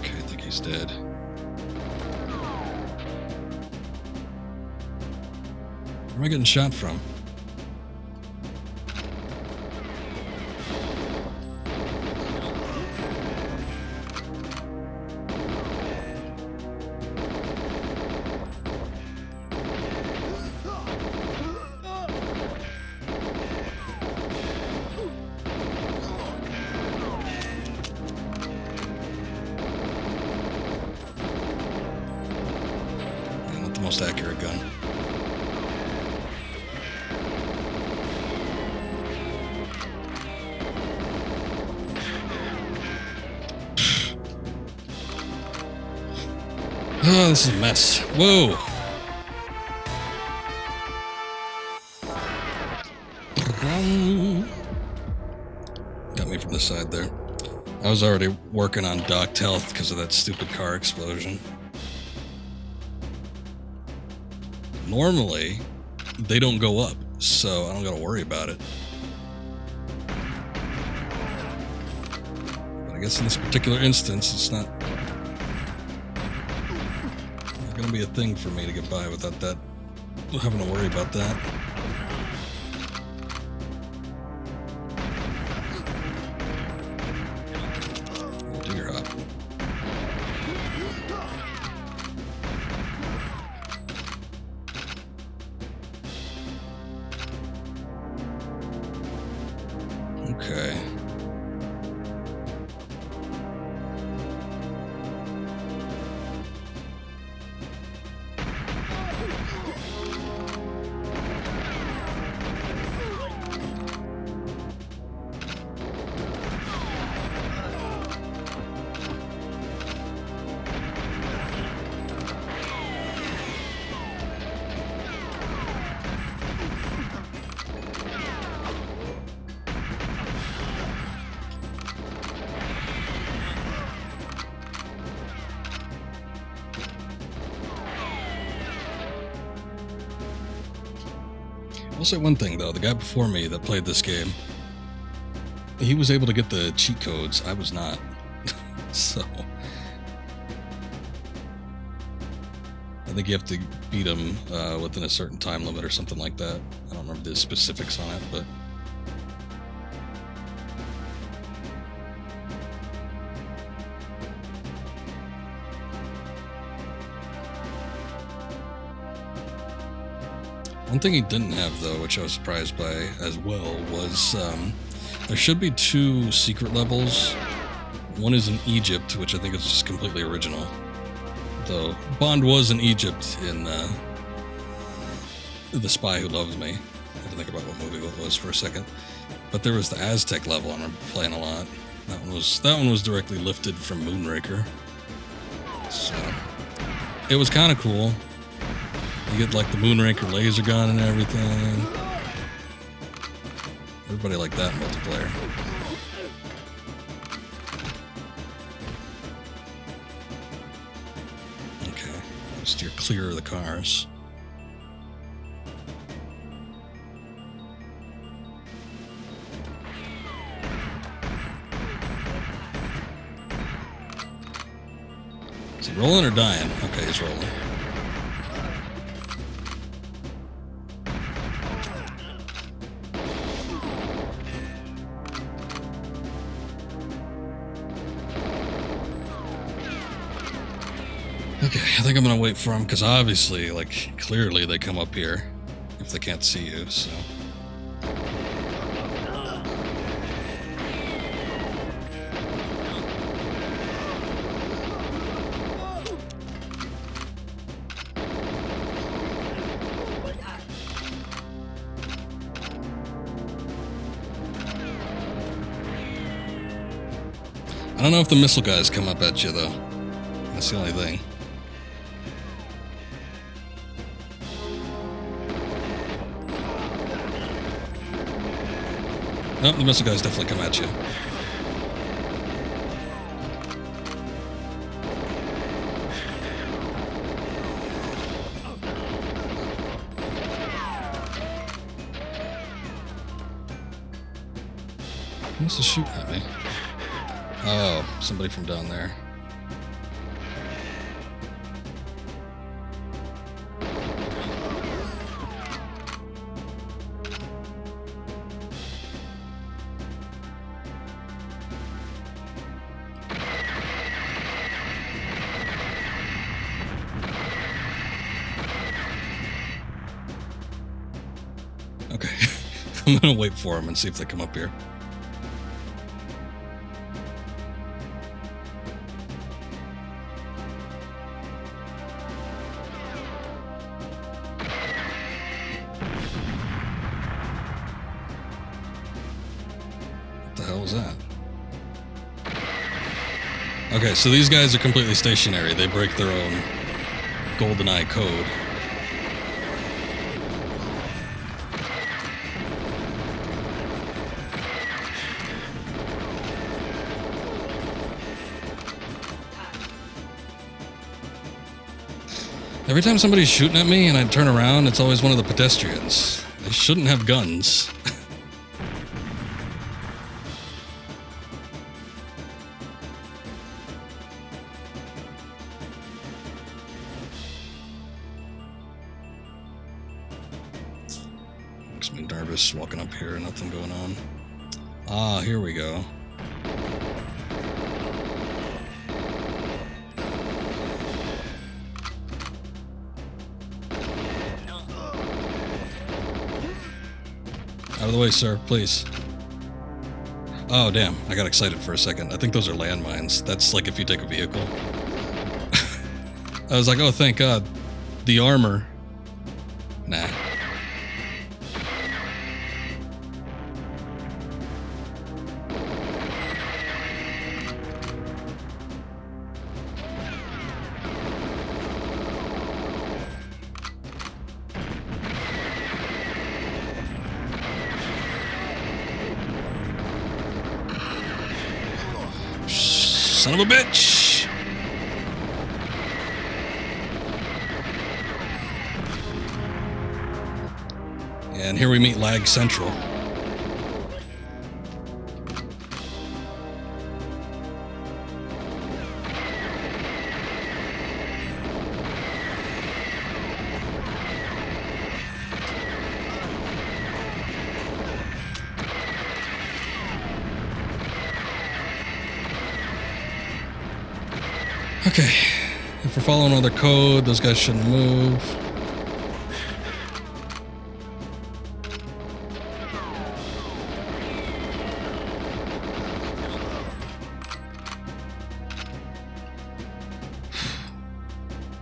Okay, I think he's dead. Where am I getting shot from? Not the most accurate gun. Oh, this is a mess. Whoa. Got me from the side there. I was already working on docked health because of that stupid car explosion. Normally, they don't go up, so I don't gotta worry about it. But I guess in this particular instance, it's not gonna be a thing for me to get by without that, having to worry about that. Do your hop. Okay. I'll say one thing though, the guy before me that played this game, he was able to get the cheat codes. I was not. So I think you have to beat him within a certain time limit or something like that. I don't remember the specifics on it, but one thing he didn't have, though, which I was surprised by as well, was there should be 2 secret levels. One is in Egypt, which I think is just completely original. Though Bond was in Egypt in The Spy Who Loves Me. I had to think about what movie it was for a second. But there was the Aztec level I remember playing a lot. That one was directly lifted from Moonraker. So it was kind of cool. You get like the Moonraker laser gun and everything. Everybody liked that in multiplayer. Okay, steer clear of the cars. Is he rolling or dying? Okay, he's rolling. Okay, I think I'm gonna wait for them because obviously, like, clearly they come up here if they can't see you, so. I don't know if the missile guys come up at you, though. That's the only thing. Nope, the missile guys definitely come at you. Who's shooting at me? Oh, somebody from down there. Okay, I'm gonna wait for them and see if they come up here. What the hell was that? Okay, so these guys are completely stationary. They break their own GoldenEye code. Every time somebody's shooting at me and I turn around, it's always one of the pedestrians. They shouldn't have guns. Makes me nervous walking up here, nothing going on. Ah, here we go. Out of the way, sir, please. Oh, damn. I got excited for a second. I think those are landmines. That's like if you take a vehicle. I was like, oh, thank God. The armor. Nah. Son of a bitch! And here we meet Lag Central. Okay, if we're following all their code, those guys shouldn't move.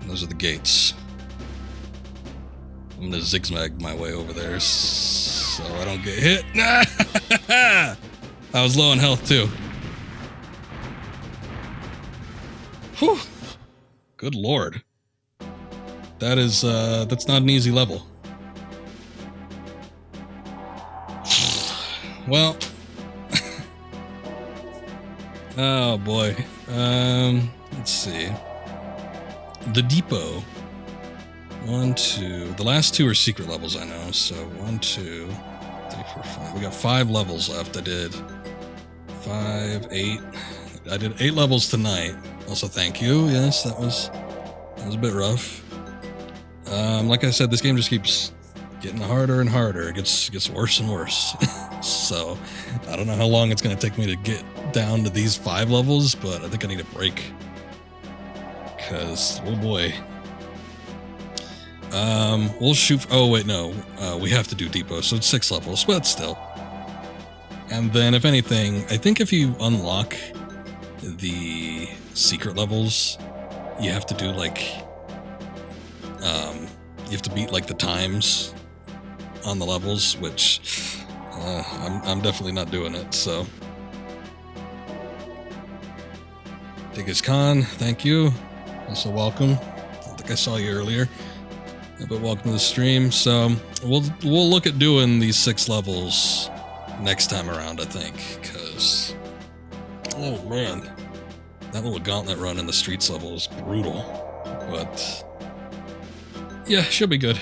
Those are the gates. I'm gonna zigzag my way over there so I don't get hit. I was low on health too. Whew. Good lord. That is, that's not an easy level. Well. Oh boy. Let's see. The depot. 1, 2. The last 2 are secret levels, I know. So 1, 2, 3, 4, 5. We got 5 levels left. I did 5, 8. I did 8 levels tonight. Also, thank you. Yes, that was a bit rough. Like I said, this game just keeps getting harder and harder. It gets worse and worse. So I don't know how long it's going to take me to get down to these 5 levels, but I think I need a break. Because, oh boy. We'll shoot. Oh wait, no. We have to do depot, so it's 6 levels, but still. And then, if anything, I think if you unlock the secret levels, you have to do like, you have to beat like the times on the levels, which I'm definitely not doing it. So, Diggiz Khan, thank you. Also, welcome. I think I saw you earlier. But welcome to the stream. So we'll look at doing these 6 levels next time around, I think, because oh man, that little gauntlet run in the streets level is brutal. But yeah, should be good.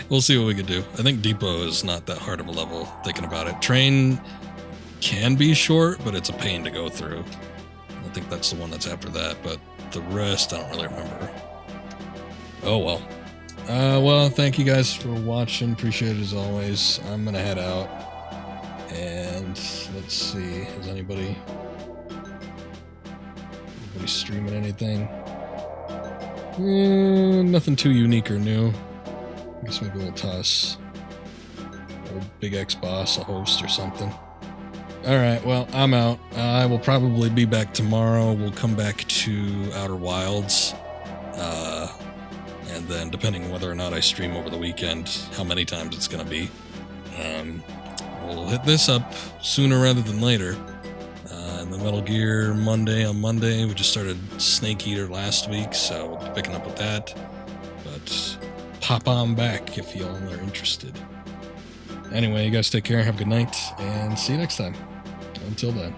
We'll see what we can do. I think depot is not that hard of a level, thinking about it. Train can be short, but it's a pain to go through. I think that's the one that's after that, but the rest I don't really remember. Oh well. Well, thank you guys for watching. Appreciate it as always. I'm gonna head out. And let's see. Is anybody streaming anything? Nothing too unique or new. I guess maybe we'll toss a Big X Boss, a host or something. Alright, well, I'm out. I will probably be back tomorrow. We'll come back to Outer Wilds. And then, depending on whether or not I stream over the weekend, how many times it's going to be, we'll hit this up sooner rather than later. And the Metal Gear Monday on Monday, we just started Snake Eater last week, so we'll be picking up with that. But pop on back if y'all are interested. Anyway, you guys take care, have a good night, and see you next time. Until then.